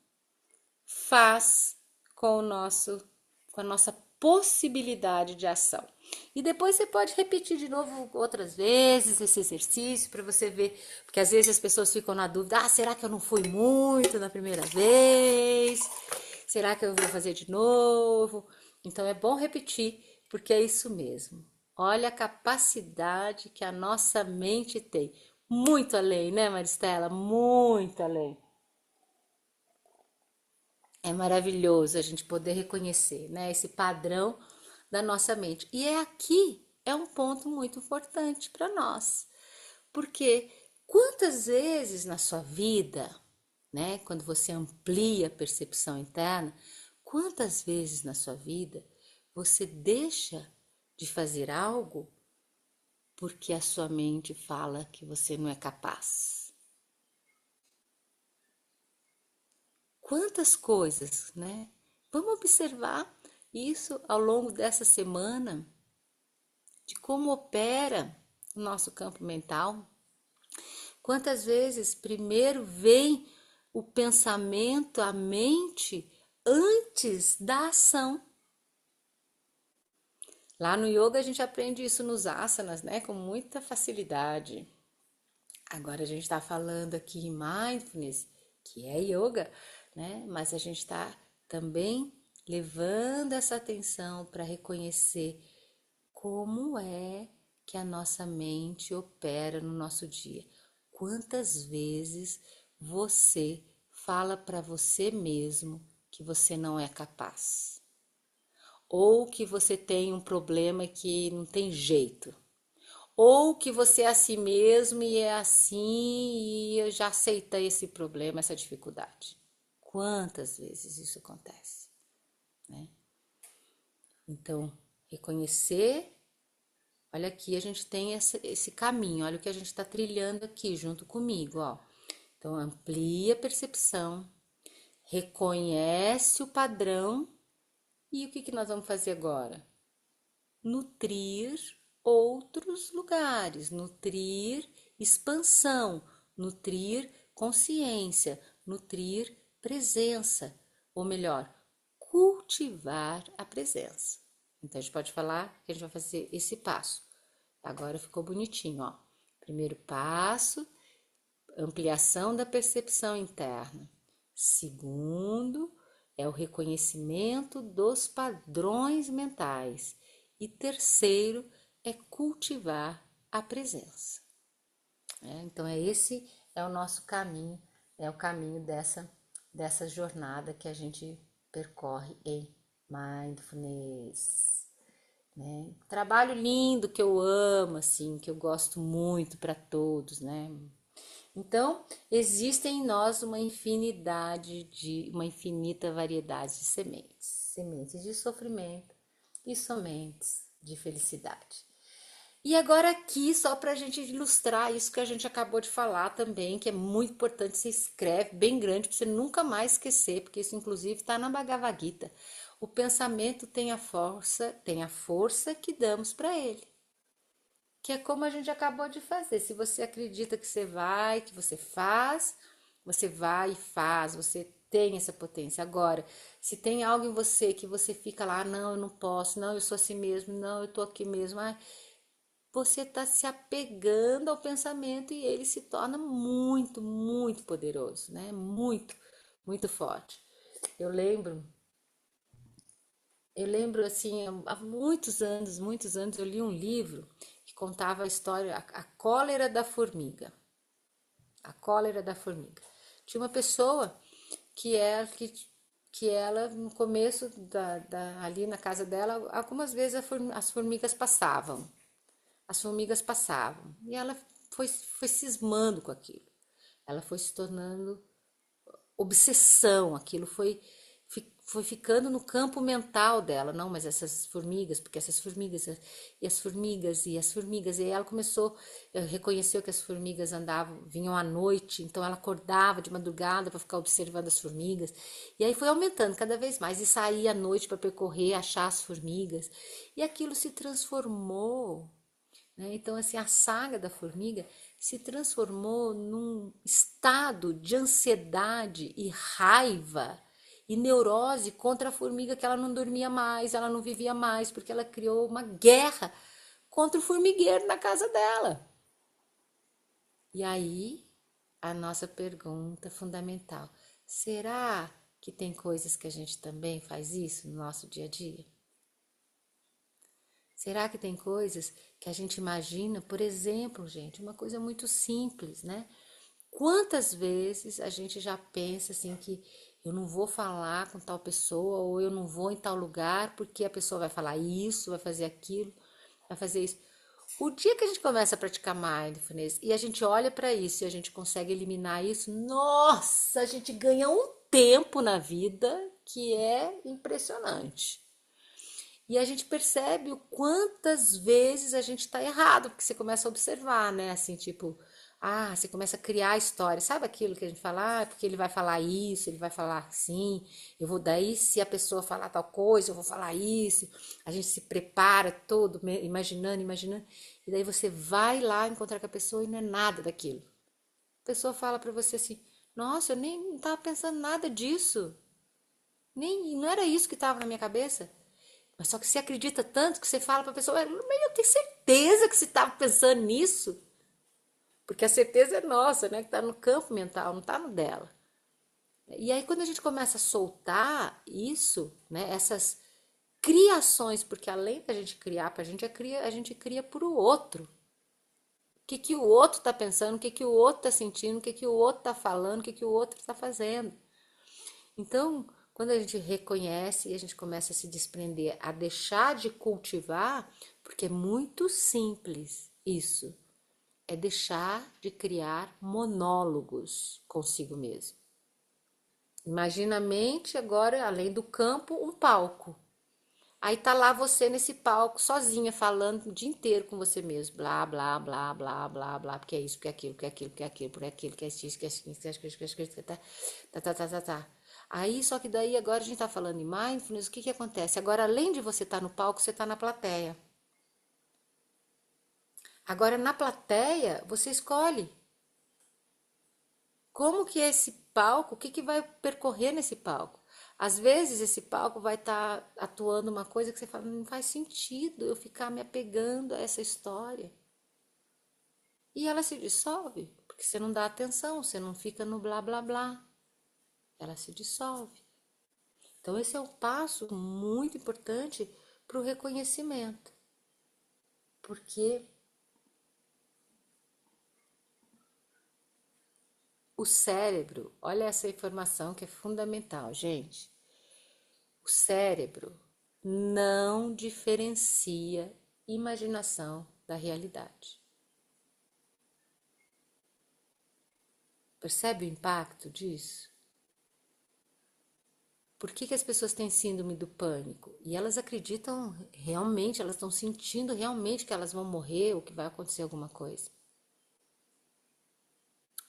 faz com o nosso, com a nossa possibilidade de ação. E depois você pode repetir de novo outras vezes esse exercício para você ver, porque às vezes as pessoas ficam na dúvida: ah, será que eu não fui muito na primeira vez? Será que eu vou fazer de novo? Então é bom repetir, porque é isso mesmo. Olha a capacidade que a nossa mente tem. Muito além, né, Maristela? Muito além. É maravilhoso a gente poder reconhecer, né, esse padrão da nossa mente. E é aqui é um ponto muito importante para nós. Porque quantas vezes na sua vida, né, quando você amplia a percepção interna, quantas vezes na sua vida você deixa de fazer algo porque a sua mente fala que você não é capaz? Quantas coisas, né? Vamos observar isso ao longo dessa semana, de como opera o nosso campo mental. Quantas vezes primeiro vem o pensamento, a mente, antes da ação. Lá no yoga a gente aprende isso nos asanas, né? Com muita facilidade. Agora a gente está falando aqui em mindfulness, que é yoga, né? Mas a gente está também levando essa atenção para reconhecer como é que a nossa mente opera no nosso dia. Quantas vezes você fala para você mesmo que você não é capaz? Ou que você tem um problema que não tem jeito? Ou que você é assim mesmo e é assim e eu já aceitei esse problema, essa dificuldade? Quantas vezes isso acontece, né? Então, reconhecer. Olha aqui, a gente tem esse caminho, olha o que a gente está trilhando aqui junto comigo, ó. Então, amplia a percepção, reconhece o padrão e o que que nós vamos fazer agora? Nutrir outros lugares, nutrir expansão, nutrir consciência, nutrir presença, ou melhor, cultivar a presença. Então a gente pode falar que a gente vai fazer esse passo. Agora ficou bonitinho, ó. Primeiro passo, ampliação da percepção interna. Segundo, é o reconhecimento dos padrões mentais. E terceiro, é cultivar a presença. Então, esse é o nosso caminho, é o caminho dessa jornada que a gente percorre em mindfulness. Né? Trabalho lindo que eu amo, assim, que eu gosto muito para todos, né? Então, existe em nós uma infinita variedade de sementes, sementes de sofrimento e sementes de felicidade. E agora aqui, só para a gente ilustrar isso que a gente acabou de falar também, que é muito importante, se escreve bem grande para você nunca mais esquecer, porque isso inclusive está na Bhagavad Gita. O pensamento tem a força que damos para ele. Que é como a gente acabou de fazer. Se você acredita que você vai, que você vai e faz, você tem essa potência. Agora, se tem algo em você que você fica lá, não, eu não posso, não, eu sou assim mesmo, não, eu tô aqui mesmo, você está se apegando ao pensamento e ele se torna muito, muito poderoso, né? Muito, muito forte. Eu lembro, eu lembro assim, há muitos anos, eu li um livro que contava a história, a cólera da formiga. A cólera da formiga. Tinha uma pessoa que ela, no começo ali na casa dela, algumas vezes as formigas passavam. As formigas passavam. E ela foi cismando com aquilo. Ela foi se tornando obsessão, aquilo foi ficando no campo mental dela, não, mas essas formigas, porque essas formigas, e as formigas, e as formigas, e aí ela começou, reconheceu que as formigas andavam, vinham à noite, então ela acordava de madrugada para ficar observando as formigas, e aí foi aumentando cada vez mais, e saía à noite para percorrer, achar as formigas, e aquilo se transformou né? Então, assim, a saga da formiga se transformou num estado de ansiedade e raiva e neurose contra a formiga, que ela não dormia mais, ela não vivia mais, porque ela criou uma guerra contra o formigueiro na casa dela. E aí, a nossa pergunta fundamental: será que tem coisas que a gente também faz isso no nosso dia a dia? Será que tem coisas que a gente imagina, por exemplo, gente, uma coisa muito simples, né? Quantas vezes a gente já pensa assim que eu não vou falar com tal pessoa ou eu não vou em tal lugar porque a pessoa vai falar isso, vai fazer aquilo, vai fazer isso. O dia que a gente começa a praticar mindfulness e a gente olha para isso e a gente consegue eliminar isso, nossa, a gente ganha um tempo na vida que é impressionante. E a gente percebe o quantas vezes a gente está errado, porque você começa a observar, né? Assim, tipo, você começa a criar histórias. Sabe aquilo que a gente fala? Porque ele vai falar isso, ele vai falar assim. Eu vou daí, se a pessoa falar tal coisa, eu vou falar isso. A gente se prepara todo, imaginando, imaginando. E daí você vai lá encontrar com a pessoa e não é nada daquilo. A pessoa fala para você assim: nossa, eu nem não estava pensando nada disso. Nem, não era isso que estava na minha cabeça. Mas só que você acredita tanto que você fala para a pessoa, mas eu tenho certeza que você estava pensando nisso. Porque a certeza é nossa, né? Que está no campo mental, não está no dela. E aí quando a gente começa a soltar isso, né? Essas criações, porque além da gente criar para a gente cria para o outro. O que, que o outro está pensando, o que, que o outro está sentindo, o que, que o outro está falando, o que, que o outro está fazendo. Então, quando a gente reconhece e a gente começa a se desprender, a deixar de cultivar, porque é muito simples isso, é deixar de criar monólogos consigo mesmo. Imagina a mente agora, além do campo, um palco. Aí tá lá você nesse palco, sozinha, falando o dia inteiro com você mesmo. Blá, blá, blá, blá, blá, blá, porque é isso, porque é aquilo, porque é aquilo, porque é aquilo, porque é aquilo, que é isso, que é isso, que é isso, que é isso, que é isso, tá. Aí, só que daí agora a gente tá falando em mindfulness, o que que acontece? Agora, além de você estar no palco, você tá na plateia. Agora, na plateia, você escolhe como que é esse palco, o que que vai percorrer nesse palco. Às vezes esse palco vai estar atuando uma coisa que você fala, não faz sentido eu ficar me apegando a essa história. E ela se dissolve, porque você não dá atenção, você não fica no blá blá blá. Ela se dissolve. Então esse é um passo muito importante para o reconhecimento. Porque o cérebro, olha essa informação que é fundamental, gente. O cérebro não diferencia imaginação da realidade. Percebe o impacto disso? Por que, que as pessoas têm síndrome do pânico? E elas acreditam realmente, elas estão sentindo realmente que elas vão morrer ou que vai acontecer alguma coisa.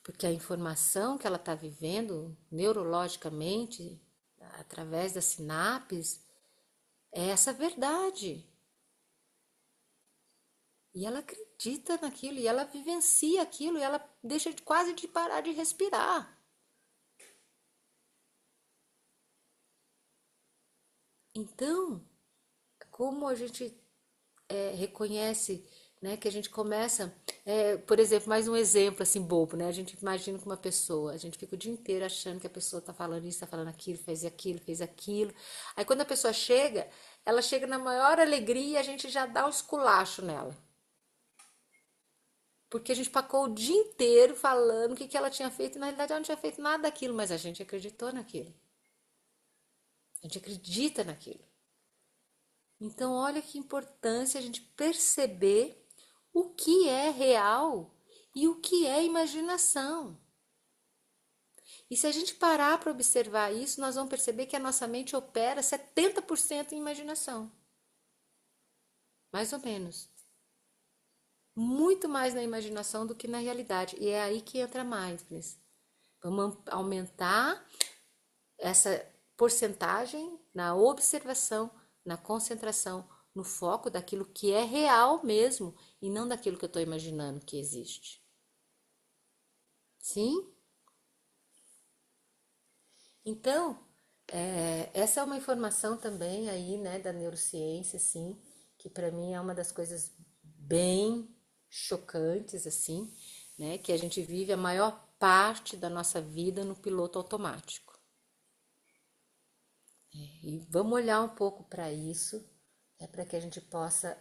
Porque a informação que ela está vivendo neurologicamente, através das sinapses, é essa verdade. E ela acredita naquilo, e ela vivencia aquilo, e ela deixa quase de parar de respirar. Então, como a gente reconhece, né, que a gente começa, por exemplo, mais um exemplo assim bobo, né? A gente imagina que uma pessoa, a gente fica o dia inteiro achando que a pessoa está falando isso, está falando aquilo, fez aquilo, fez aquilo. Aí quando a pessoa chega, ela chega na maior alegria e a gente já dá um esculacho nela. Porque a gente pacou o dia inteiro falando o que, que ela tinha feito, e na realidade ela não tinha feito nada daquilo, mas a gente acreditou naquilo. A gente acredita naquilo. Então, olha que importância a gente perceber o que é real e o que é imaginação. E se a gente parar para observar isso, nós vamos perceber que a nossa mente opera 70% em imaginação. Mais ou menos. Muito mais na imaginação do que na realidade. E é aí que entra a mindfulness. Vamos aumentar essa porcentagem na observação, na concentração no foco daquilo que é real mesmo e não daquilo que eu estou imaginando que existe. Sim? Então, essa é uma informação também aí, né, da neurociência, assim, que para mim é uma das coisas bem chocantes, assim, né, que a gente vive a maior parte da nossa vida no piloto automático. E vamos olhar um pouco para isso, para que a gente possa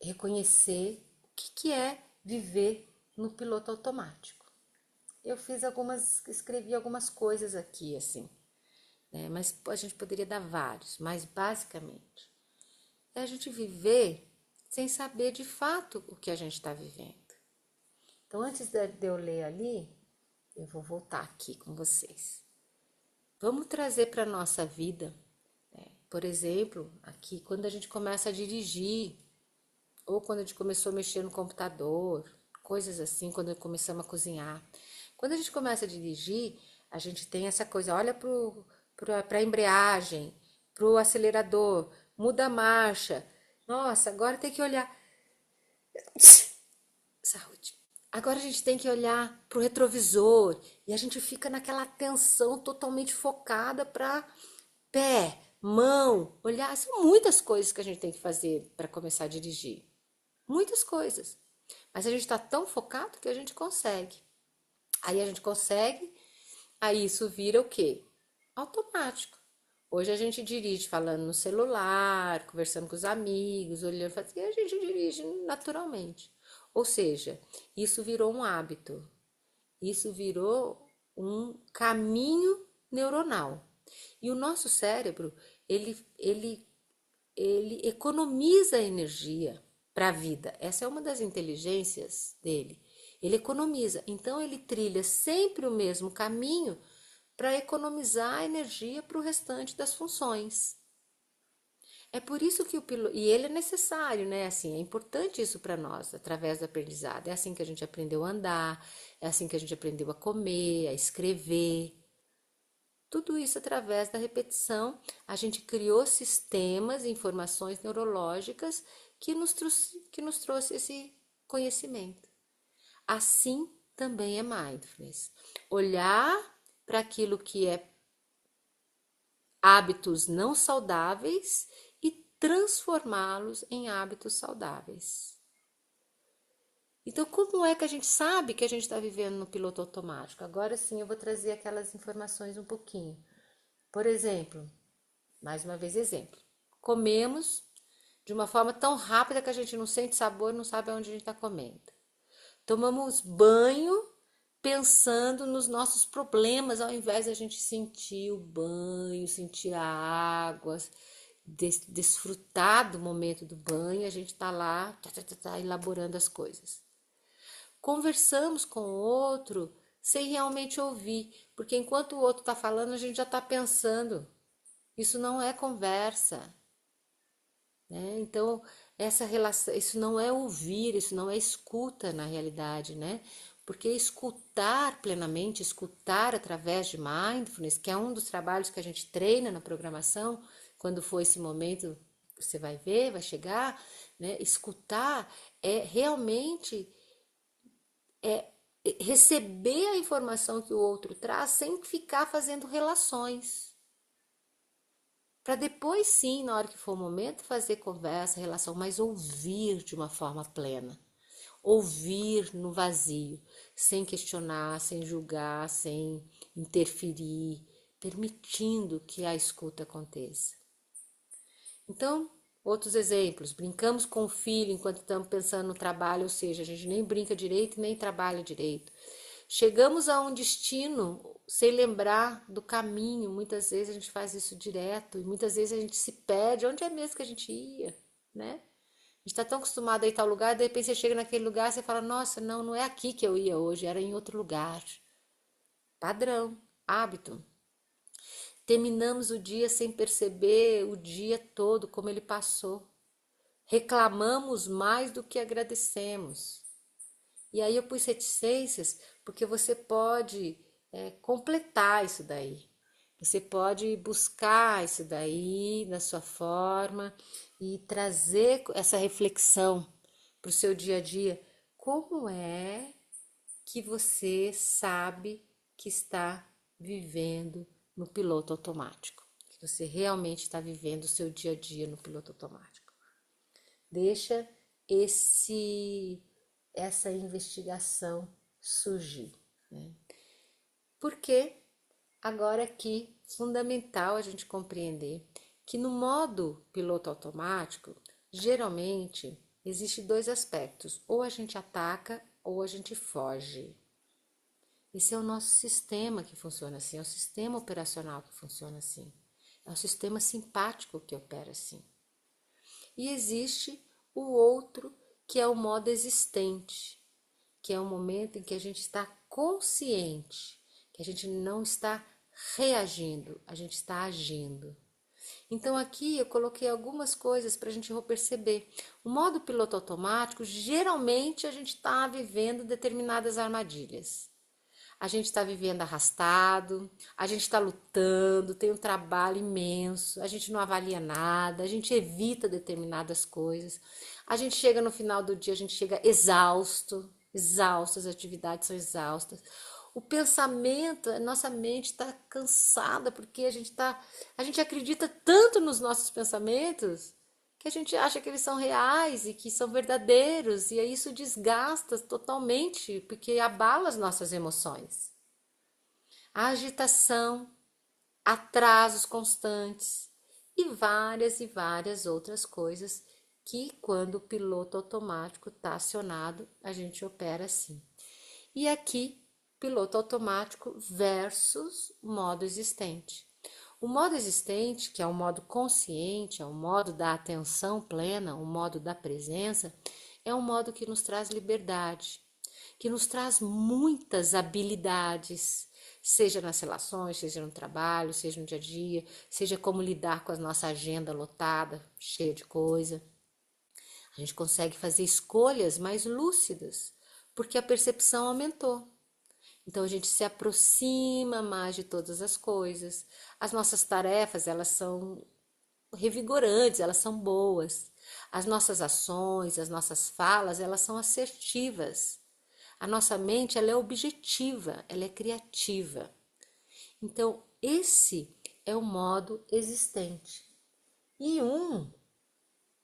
reconhecer o que é viver no piloto automático. Eu escrevi algumas coisas aqui, assim, né? Mas a gente poderia dar vários, mas basicamente é a gente viver sem saber de fato o que a gente está vivendo. Então, antes de eu ler ali, eu vou voltar aqui com vocês. Vamos trazer para a nossa vida, né? Por exemplo, aqui, quando a gente começa a dirigir, ou quando a gente começou a mexer no computador, coisas assim, quando começamos a cozinhar. Quando a gente começa a dirigir, a gente tem essa coisa, olha para a embreagem, para o acelerador, muda a marcha. Nossa, agora tem que olhar. Saúde. Agora a gente tem que olhar para o retrovisor e a gente fica naquela atenção totalmente focada para pé, mão, olhar. São muitas coisas que a gente tem que fazer para começar a dirigir. Muitas coisas. Mas a gente está tão focado que a gente consegue. Aí a gente consegue, aí isso vira o quê? Automático. Hoje a gente dirige falando no celular, conversando com os amigos, olhando, e a gente dirige naturalmente. Ou seja, isso virou um hábito. Isso virou um caminho neuronal. E o nosso cérebro, ele economiza energia para a vida. Essa é uma das inteligências dele. Ele economiza. Então ele trilha sempre o mesmo caminho para economizar energia para o restante das funções. É por isso que o piloto. E ele é necessário, né? Assim, é importante isso para nós, através do aprendizado. É assim que a gente aprendeu a andar, é assim que a gente aprendeu a comer, a escrever. Tudo isso através da repetição. A gente criou sistemas, informações neurológicas que nos trouxe esse conhecimento. Assim também é mindfulness. Olhar para aquilo que é hábitos não saudáveis e transformá-los em hábitos saudáveis. Então, como é que a gente sabe que a gente está vivendo no piloto automático? Agora sim, eu vou trazer aquelas informações um pouquinho. Por exemplo, mais uma vez exemplo. Comemos de uma forma tão rápida que a gente não sente sabor, não sabe aonde a gente está comendo. Tomamos banho pensando nos nossos problemas, ao invés de a gente sentir o banho, sentir a água, desfrutar do momento do banho, a gente está lá elaborando as coisas. Conversamos com o outro sem realmente ouvir, porque enquanto o outro está falando, a gente já está pensando. Isso não é conversa, né? Então, essa relação, isso não é ouvir, isso não é escuta na realidade, né? Porque escutar plenamente, escutar através de mindfulness, que é um dos trabalhos que a gente treina na programação, quando for esse momento, você vai ver, vai chegar, né? Escutar é realmente receber a informação que o outro traz sem ficar fazendo relações. Para depois sim, na hora que for o momento, fazer conversa, relação, mas ouvir de uma forma plena. Ouvir no vazio, sem questionar, sem julgar, sem interferir, permitindo que a escuta aconteça. Então, outros exemplos, brincamos com o filho enquanto estamos pensando no trabalho, ou seja, a gente nem brinca direito, nem trabalha direito. Chegamos a um destino sem lembrar do caminho, muitas vezes a gente faz isso direto, e muitas vezes a gente se perde, onde é mesmo que a gente ia, né? A gente está tão acostumado a ir a tal lugar, de repente você chega naquele lugar e você fala, nossa, não, não é aqui que eu ia hoje, era em outro lugar. Padrão, hábito. Terminamos o dia sem perceber o dia todo como ele passou. Reclamamos mais do que agradecemos. E aí eu pus reticências porque você pode completar isso daí. Você pode buscar isso daí na sua forma e trazer essa reflexão para o seu dia a dia. Como é que você sabe que está vivendo no piloto automático? Que você realmente está vivendo o seu dia a dia no piloto automático. Deixa essa investigação surgir, né? Porque agora aqui, fundamental a gente compreender que no modo piloto automático, geralmente existe dois aspectos: ou a gente ataca ou a gente foge. Esse é o nosso sistema que funciona assim, é o sistema operacional que funciona assim, é o sistema simpático que opera assim. E existe o outro, que é o modo existente, que é o momento em que a gente está consciente, que a gente não está reagindo, a gente está agindo. Então aqui eu coloquei algumas coisas para a gente perceber. O modo piloto automático, geralmente a gente está vivendo determinadas armadilhas. A gente está vivendo arrastado, a gente está lutando, tem um trabalho imenso, a gente não avalia nada, a gente evita determinadas coisas. A gente chega no final do dia, a gente chega exausto, as atividades são exaustas. O pensamento, a nossa mente está cansada porque a gente acredita tanto nos nossos pensamentos que a gente acha que eles são reais e que são verdadeiros, e aí isso desgasta totalmente, porque abala as nossas emoções. A agitação, atrasos constantes e várias outras coisas que, quando o piloto automático está acionado, a gente opera assim. E aqui, piloto automático versus modo existente. O modo existente, que é o modo consciente, é o modo da atenção plena, o modo da presença, é um modo que nos traz liberdade, que nos traz muitas habilidades, seja nas relações, seja no trabalho, seja no dia a dia, seja como lidar com a nossa agenda lotada, cheia de coisa. A gente consegue fazer escolhas mais lúcidas, porque a percepção aumentou. Então a gente se aproxima mais de todas as coisas. As nossas tarefas, elas são revigorantes, elas são boas. As nossas ações, as nossas falas, elas são assertivas. A nossa mente, ela é objetiva, ela é criativa. Então, esse é o modo existente. E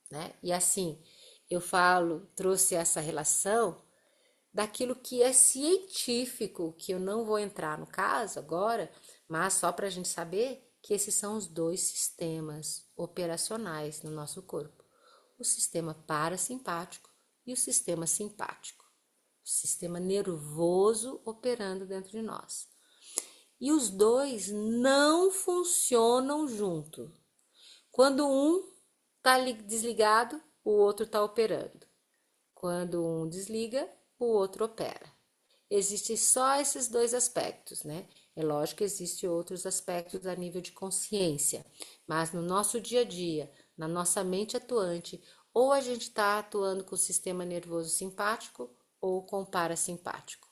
né? E assim, eu trouxe essa relação daquilo que é científico, que eu não vou entrar no caso agora, mas só para a gente saber que esses são os dois sistemas operacionais no nosso corpo: o sistema parasimpático e o sistema simpático, o sistema nervoso operando dentro de nós. E os dois não funcionam junto. Quando um está desligado, o outro está operando. Quando um desliga, o outro opera. Existem só esses dois aspectos, né? É lógico que existem outros aspectos a nível de consciência, mas no nosso dia a dia, na nossa mente atuante, ou a gente está atuando com o sistema nervoso simpático ou com o parasimpático.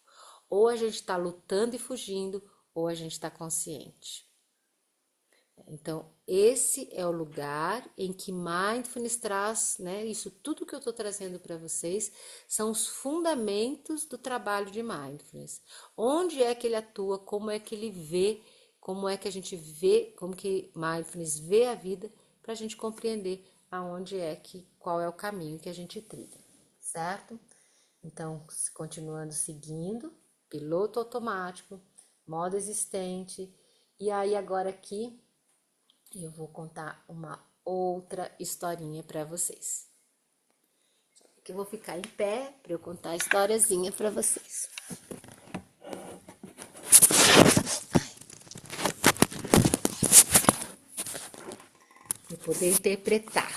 Ou a gente está lutando e fugindo, ou a gente está consciente. Então, esse é o lugar em que Mindfulness traz, né? Isso tudo que eu estou trazendo para vocês são os fundamentos do trabalho de Mindfulness. Onde é que ele atua, como é que ele vê, como é que a gente vê, como que Mindfulness vê a vida, para a gente compreender qual é o caminho que a gente trilha, certo? Então, continuando seguindo, piloto automático, modo existente, e aí agora aqui eu vou contar uma outra historinha para vocês. Eu vou ficar em pé para eu contar a historiazinha para vocês. Para poder interpretar.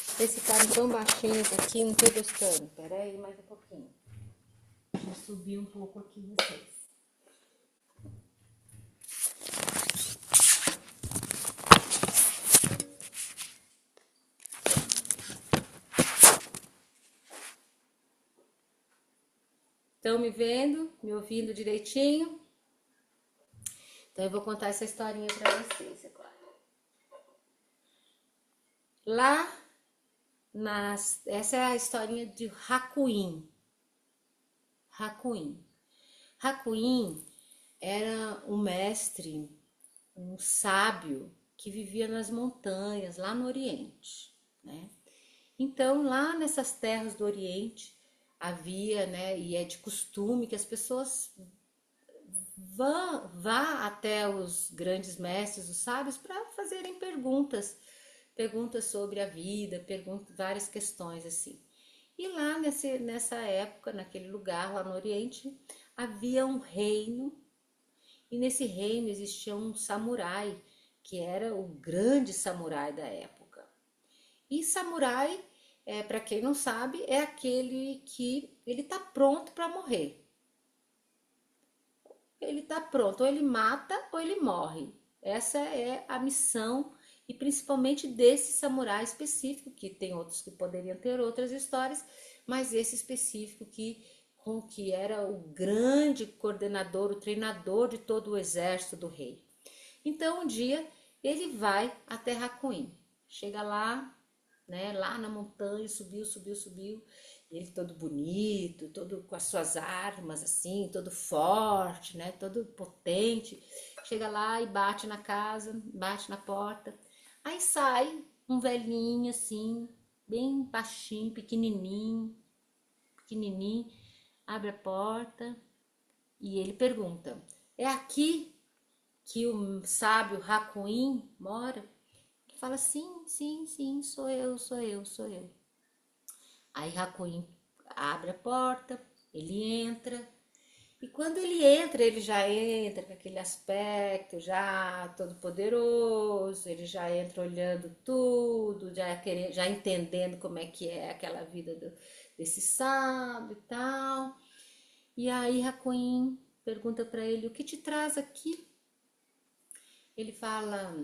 Vocês ficaram tão baixinhos aqui, não tô gostando. Pera aí mais um pouquinho. Deixa eu subir um pouco aqui vocês. Estão me vendo? Me ouvindo direitinho? Então eu vou contar essa historinha para vocês agora. Lá, essa é a historinha de Hakuin. Hakuin. Hakuin era um mestre, um sábio que vivia nas montanhas, lá no Oriente, né? Então, lá nessas terras do Oriente, havia, né, e é de costume que as pessoas vá até os grandes mestres, os sábios, para fazerem perguntas sobre a vida, várias questões assim. E lá nessa época, naquele lugar, lá no Oriente, havia um reino, e nesse reino existia um samurai, que era o grande samurai da época. E samurai, para quem não sabe, é aquele que ele está pronto para morrer. Ele está pronto, ou ele mata ou ele morre. Essa é a missão, e principalmente desse samurai específico, que tem outros que poderiam ter outras histórias, mas esse específico que era o grande coordenador, o treinador de todo o exército do rei. Então um dia ele vai até Hakuin, chega lá, né, lá na montanha, subiu, ele todo bonito, todo com as suas armas assim, todo forte, né, todo potente, chega lá e bate na casa, bate na porta, aí sai um velhinho assim, bem baixinho, pequenininho, abre a porta e ele pergunta: é aqui que o sábio Hakuin mora? Ele fala: sim, sou eu. Aí Hakuin abre a porta, ele entra, e quando ele já entra com aquele aspecto já todo poderoso, ele já entra olhando tudo, já entendendo como é que é aquela vida desse sábio e tal. E aí Hakuin pergunta para ele: o que te traz aqui? Ele fala: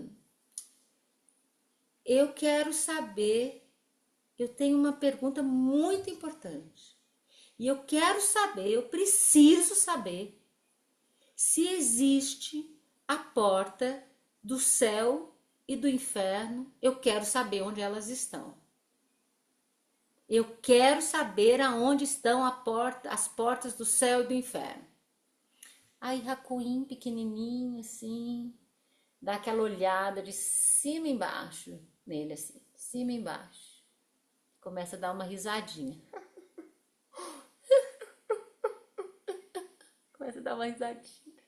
eu quero saber, eu tenho uma pergunta muito importante. E eu quero saber, eu preciso saber se existe a porta do céu e do inferno. Eu quero saber onde elas estão. Eu quero saber aonde estão as portas do céu e do inferno. Aí Hakuin, pequenininho assim, dá aquela olhada de cima e embaixo nele, assim, de cima e embaixo. Começa a dar uma risadinha. Começa a dar uma risadinha.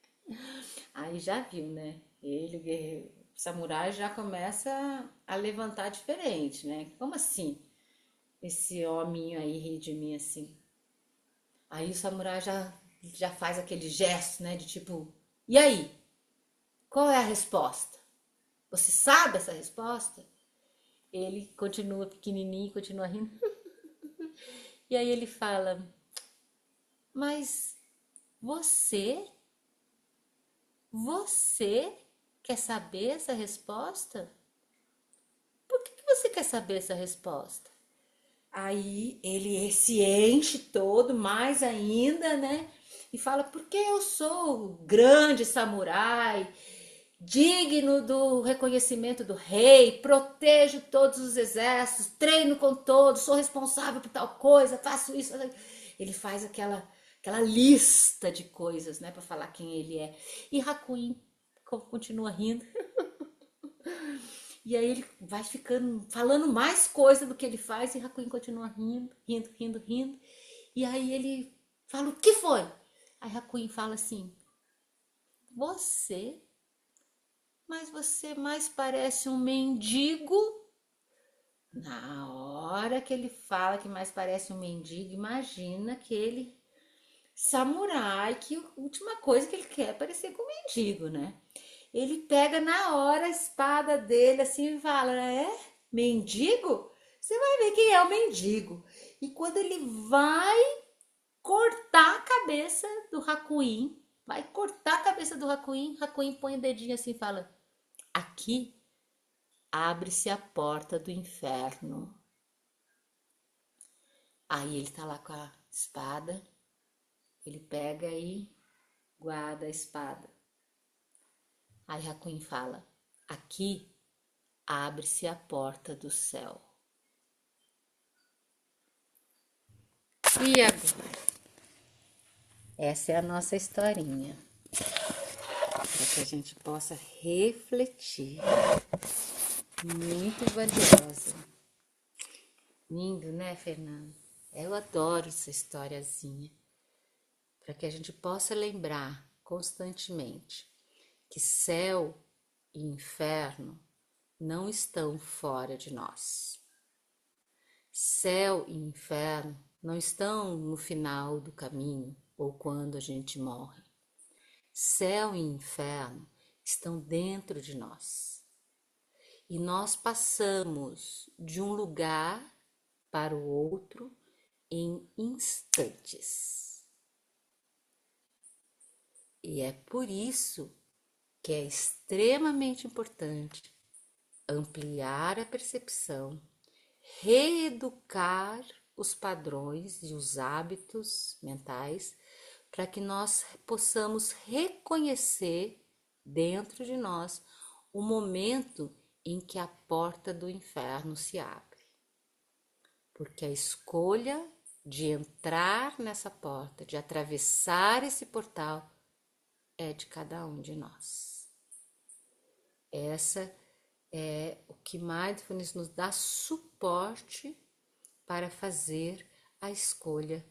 Aí já viu, né? Ele, o guerreiro, o samurai, já começa a levantar diferente, né? Como assim? Esse hominho aí ri de mim assim. Aí o samurai já faz aquele gesto, né? De tipo, e aí? Qual é a resposta? Você sabe essa resposta? Ele continua pequenininho, continua rindo. E aí ele fala: mas você? Você quer saber essa resposta? Por que você quer saber essa resposta? Aí ele se enche todo, mais ainda, né? E fala: porque eu sou o grande samurai, digno do reconhecimento do rei, protejo todos os exércitos, treino com todos, sou responsável por tal coisa, faço isso. Ele faz aquela lista de coisas, né, para falar quem ele é. E Hakuin continua rindo. E aí ele vai ficando, falando mais coisa do que ele faz, e Hakuin continua rindo. E aí ele fala: o que foi? Aí Hakuin fala assim: você? Mas você mais parece um mendigo. Na hora que ele fala que mais parece um mendigo, imagina aquele samurai que a última coisa que ele quer é parecer com um mendigo, né? Ele pega na hora a espada dele assim e fala: é? Mendigo? Você vai ver quem é o mendigo. E quando ele vai cortar a cabeça do Hakuin, Hakuin põe o dedinho assim e fala: aqui abre-se a porta do inferno. Aí ele tá lá com a espada Ele pega e guarda a espada. Aí Hakuin fala: aqui abre-se a porta do céu. E agora? Essa é a nossa historinha, para que a gente possa refletir. Muito valiosa. Lindo, né, Fernando? Eu adoro essa historiazinha, para que a gente possa lembrar constantemente que céu e inferno não estão fora de nós. Céu e inferno não estão no final do caminho ou quando a gente morre. Céu e inferno estão dentro de nós. E nós passamos de um lugar para o outro em instantes. E é por isso que é extremamente importante ampliar a percepção, reeducar os padrões e os hábitos mentais para que nós possamos reconhecer dentro de nós o momento em que a porta do inferno se abre. Porque a escolha de entrar nessa porta, de atravessar esse portal, é de cada um de nós. Essa é o que Mindfulness nos dá suporte para fazer a escolha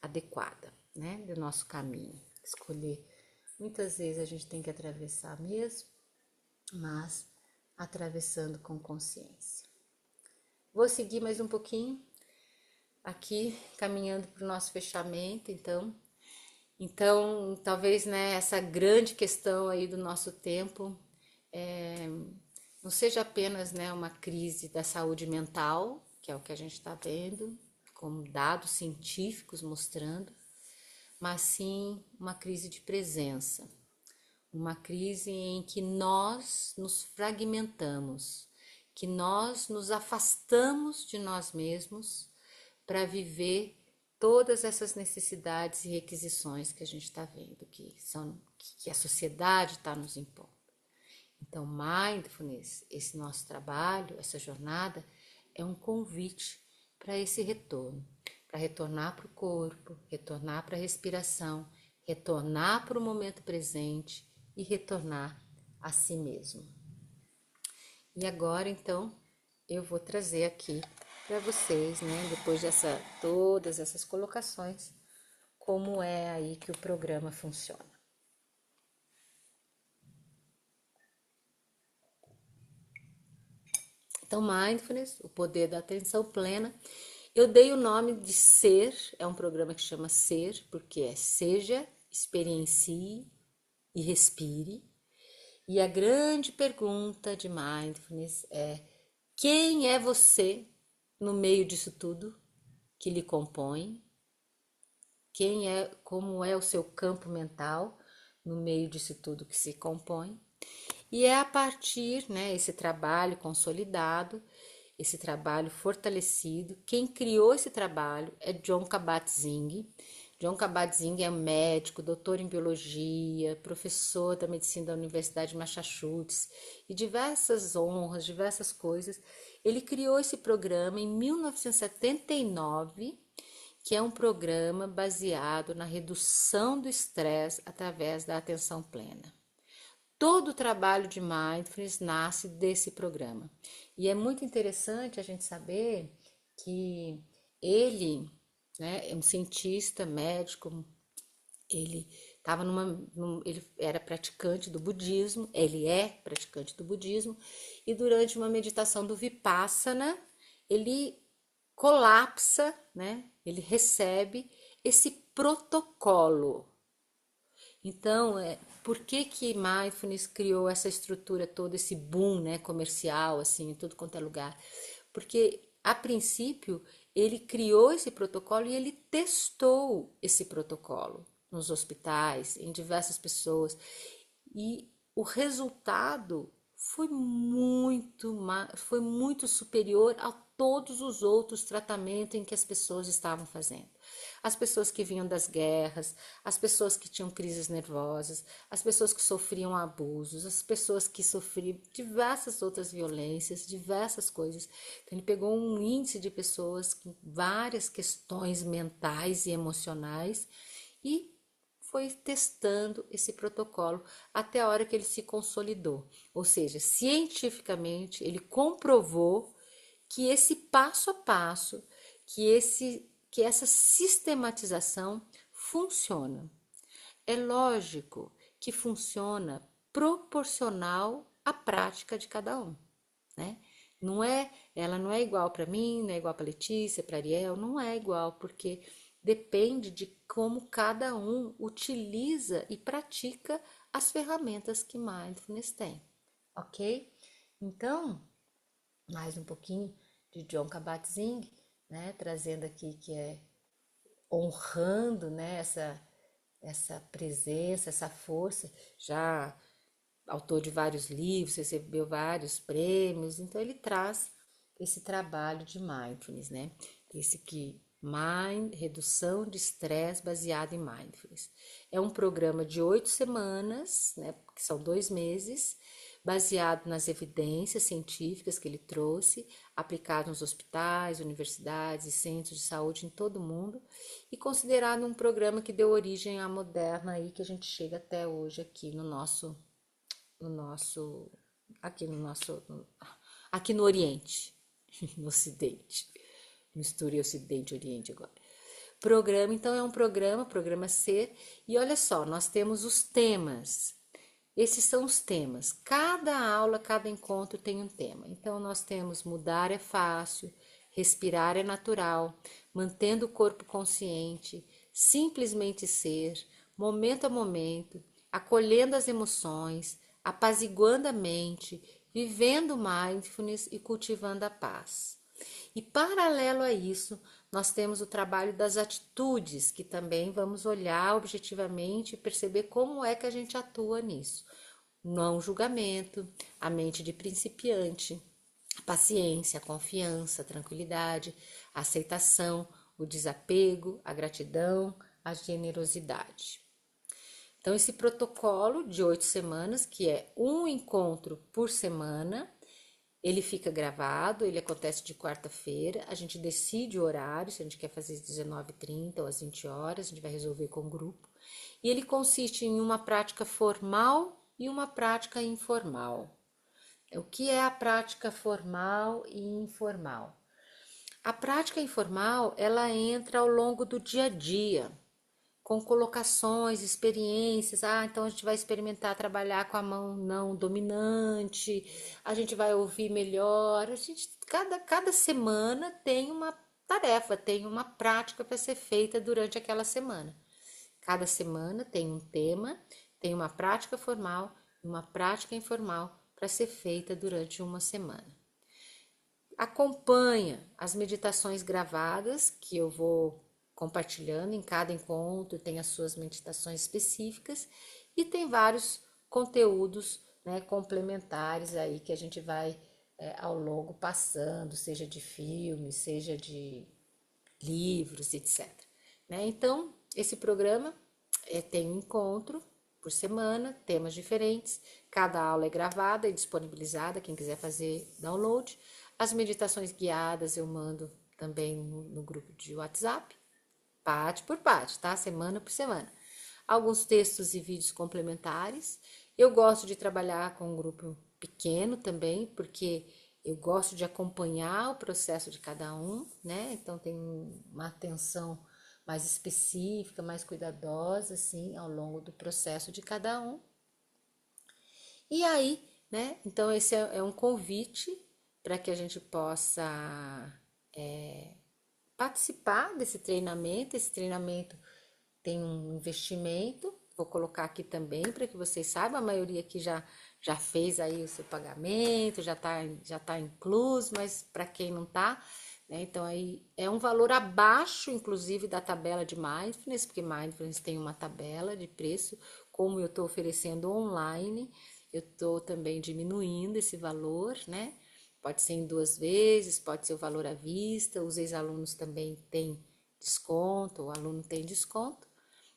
adequada, né, do nosso caminho. Escolher, muitas vezes a gente tem que atravessar mesmo, mas atravessando com consciência. Vou seguir mais um pouquinho aqui, caminhando para o nosso fechamento, então, talvez, né, essa grande questão aí do nosso tempo não seja apenas, né, uma crise da saúde mental, que é o que a gente está vendo, com dados científicos mostrando, mas sim uma crise de presença, uma crise em que nós nos fragmentamos, que nós nos afastamos de nós mesmos para viver todas essas necessidades e requisições que a gente está vendo, que a sociedade está nos impondo. Então, Mindfulness, esse nosso trabalho, essa jornada, é um convite para esse retorno, para retornar para o corpo, retornar para a respiração, retornar para o momento presente e retornar a si mesmo. E agora, então, eu vou trazer aqui para vocês, né, depois de todas essas colocações, como é aí que o programa funciona. Então, Mindfulness, o poder da atenção plena, eu dei o nome de Ser, é um programa que chama Ser, porque é seja, experiencie e respire. E a grande pergunta de Mindfulness é: quem é você no meio disso tudo que lhe compõe? Como é o seu campo mental no meio disso tudo que se compõe? E é a partir, né, esse trabalho consolidado, esse trabalho fortalecido. Quem criou esse trabalho é Jon Kabat-Zinn. Jon Kabat-Zinn é médico, doutor em biologia, professor da medicina da Universidade de Massachusetts e diversas honras, diversas coisas. Ele criou esse programa em 1979, que é um programa baseado na redução do estresse através da atenção plena. Todo o trabalho de Mindfulness nasce desse programa. E é muito interessante a gente saber que ele, né, é um cientista médico, ele ele era praticante do budismo, ele é praticante do budismo, e durante uma meditação do Vipassana, ele colapsa, né? Ele recebe esse protocolo. Então, por que Mindfulness criou essa estrutura toda, esse boom, né, comercial, assim, em tudo quanto é lugar? Porque, a princípio, ele criou esse protocolo e ele testou esse protocolo nos hospitais, em diversas pessoas. E o resultado foi muito superior a todos os outros tratamentos em que as pessoas estavam fazendo. As pessoas que vinham das guerras, as pessoas que tinham crises nervosas, as pessoas que sofriam abusos, as pessoas que sofriam diversas outras violências, diversas coisas. Então, ele pegou um índice de pessoas com várias questões mentais e emocionais e foi testando esse protocolo até a hora que ele se consolidou. Ou seja, cientificamente, ele comprovou que esse passo a passo, que essa sistematização funciona. É lógico que funciona proporcional à prática de cada um, né? Ela não é igual para mim, não é igual para Letícia, para Ariel, não é igual, porque depende de como cada um utiliza e pratica as ferramentas que Mindfulness tem, ok? Então, mais um pouquinho de John Kabat-Zinn, né, trazendo aqui que é honrando, né, essa presença, essa força, já autor de vários livros, recebeu vários prêmios, então ele traz esse trabalho de mindfulness, né? Esse que redução de estresse baseado em mindfulness. É um programa de 8 semanas, né? Que são 2 meses, baseado nas evidências científicas que ele trouxe, aplicado nos hospitais, universidades e centros de saúde em todo o mundo, e considerado um programa que deu origem à Moderna aí que a gente chega até hoje aqui no nosso, aqui no Oriente, no Ocidente. Misturei Ocidente e Oriente agora. Programa, então é um programa C, e olha só, nós temos os temas. Esses são os temas. Cada aula, cada encontro tem um tema. Então nós temos mudar é fácil, respirar é natural, mantendo o corpo consciente, simplesmente ser, momento a momento, acolhendo as emoções, apaziguando a mente, vivendo mindfulness e cultivando a paz. E paralelo a isso, nós temos o trabalho das atitudes, que também vamos olhar objetivamente e perceber como é que a gente atua nisso. Não julgamento, a mente de principiante, a paciência, a confiança, a tranquilidade, a aceitação, o desapego, a gratidão, a generosidade. Então, esse protocolo de 8 semanas, que é um encontro por semana, ele fica gravado, ele acontece de quarta-feira, a gente decide o horário, se a gente quer fazer às 19h30 ou às 20 horas, a gente vai resolver com o grupo. E ele consiste em uma prática formal e uma prática informal. O que é a prática formal e informal? A prática informal, ela entra ao longo do dia a dia, com colocações, experiências. Ah, então a gente vai experimentar trabalhar com a mão não dominante, a gente vai ouvir melhor. Cada semana tem uma tarefa, tem uma prática para ser feita durante aquela semana. Cada semana tem um tema, tem uma prática formal e uma prática informal para ser feita durante uma semana. Acompanha as meditações gravadas que eu vou compartilhando em cada encontro, tem as suas meditações específicas e tem vários conteúdos, né, complementares aí que a gente vai ao longo passando, seja de filmes, seja de livros, etc. Né? Então, esse programa tem um encontro por semana, temas diferentes, cada aula é gravada e disponibilizada, quem quiser fazer download. As meditações guiadas eu mando também no grupo de WhatsApp, parte por parte, tá? Semana por semana. Alguns textos e vídeos complementares. Eu gosto de trabalhar com um grupo pequeno também, porque eu gosto de acompanhar o processo de cada um, né? Então tem uma atenção mais específica, mais cuidadosa, assim, ao longo do processo de cada um. E aí, né? Então esse é um convite para que a gente possa participar desse treinamento. Esse treinamento tem um investimento, vou colocar aqui também para que vocês saibam, a maioria aqui já fez aí o seu pagamento, já tá incluso, mas para quem não tá, né? Então aí é um valor abaixo, inclusive, da tabela de Mindfulness, porque Mindfulness tem uma tabela de preço, como eu estou oferecendo online, eu estou também diminuindo esse valor, né? Pode ser em duas vezes, pode ser o valor à vista, os ex-alunos também têm desconto, o aluno tem desconto.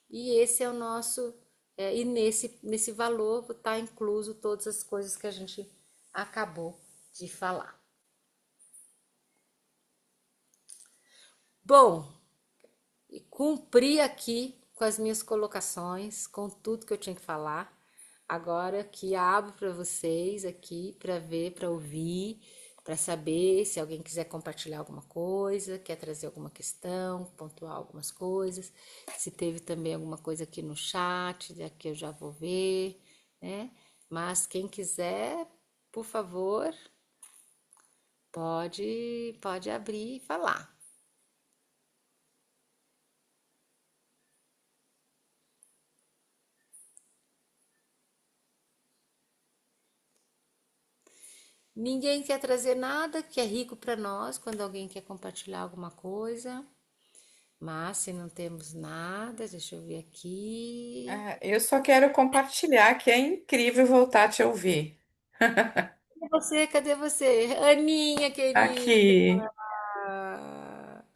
E esse é o nosso, e nesse valor está incluso todas as coisas que a gente acabou de falar. Bom, e cumpri aqui com as minhas colocações, com tudo que eu tinha que falar. Agora que abro para vocês aqui para ver, para ouvir, para saber se alguém quiser compartilhar alguma coisa, quer trazer alguma questão, pontuar algumas coisas, se teve também alguma coisa aqui no chat, aqui eu já vou ver, né? Mas quem quiser, por favor, pode abrir e falar. Ninguém quer trazer nada que é rico para nós quando alguém quer compartilhar alguma coisa. Mas se não temos nada, deixa eu ver aqui. Ah, eu só quero compartilhar que é incrível voltar a te ouvir. Cadê você? Cadê você? Aninha, querida. Aqui,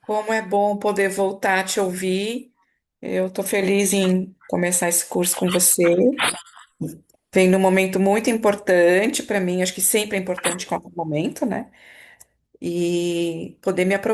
como é bom poder voltar a te ouvir. Eu estou feliz em começar esse curso com você. Vem num momento muito importante para mim, acho que sempre é importante em qualquer momento, né? E poder me aproveitar.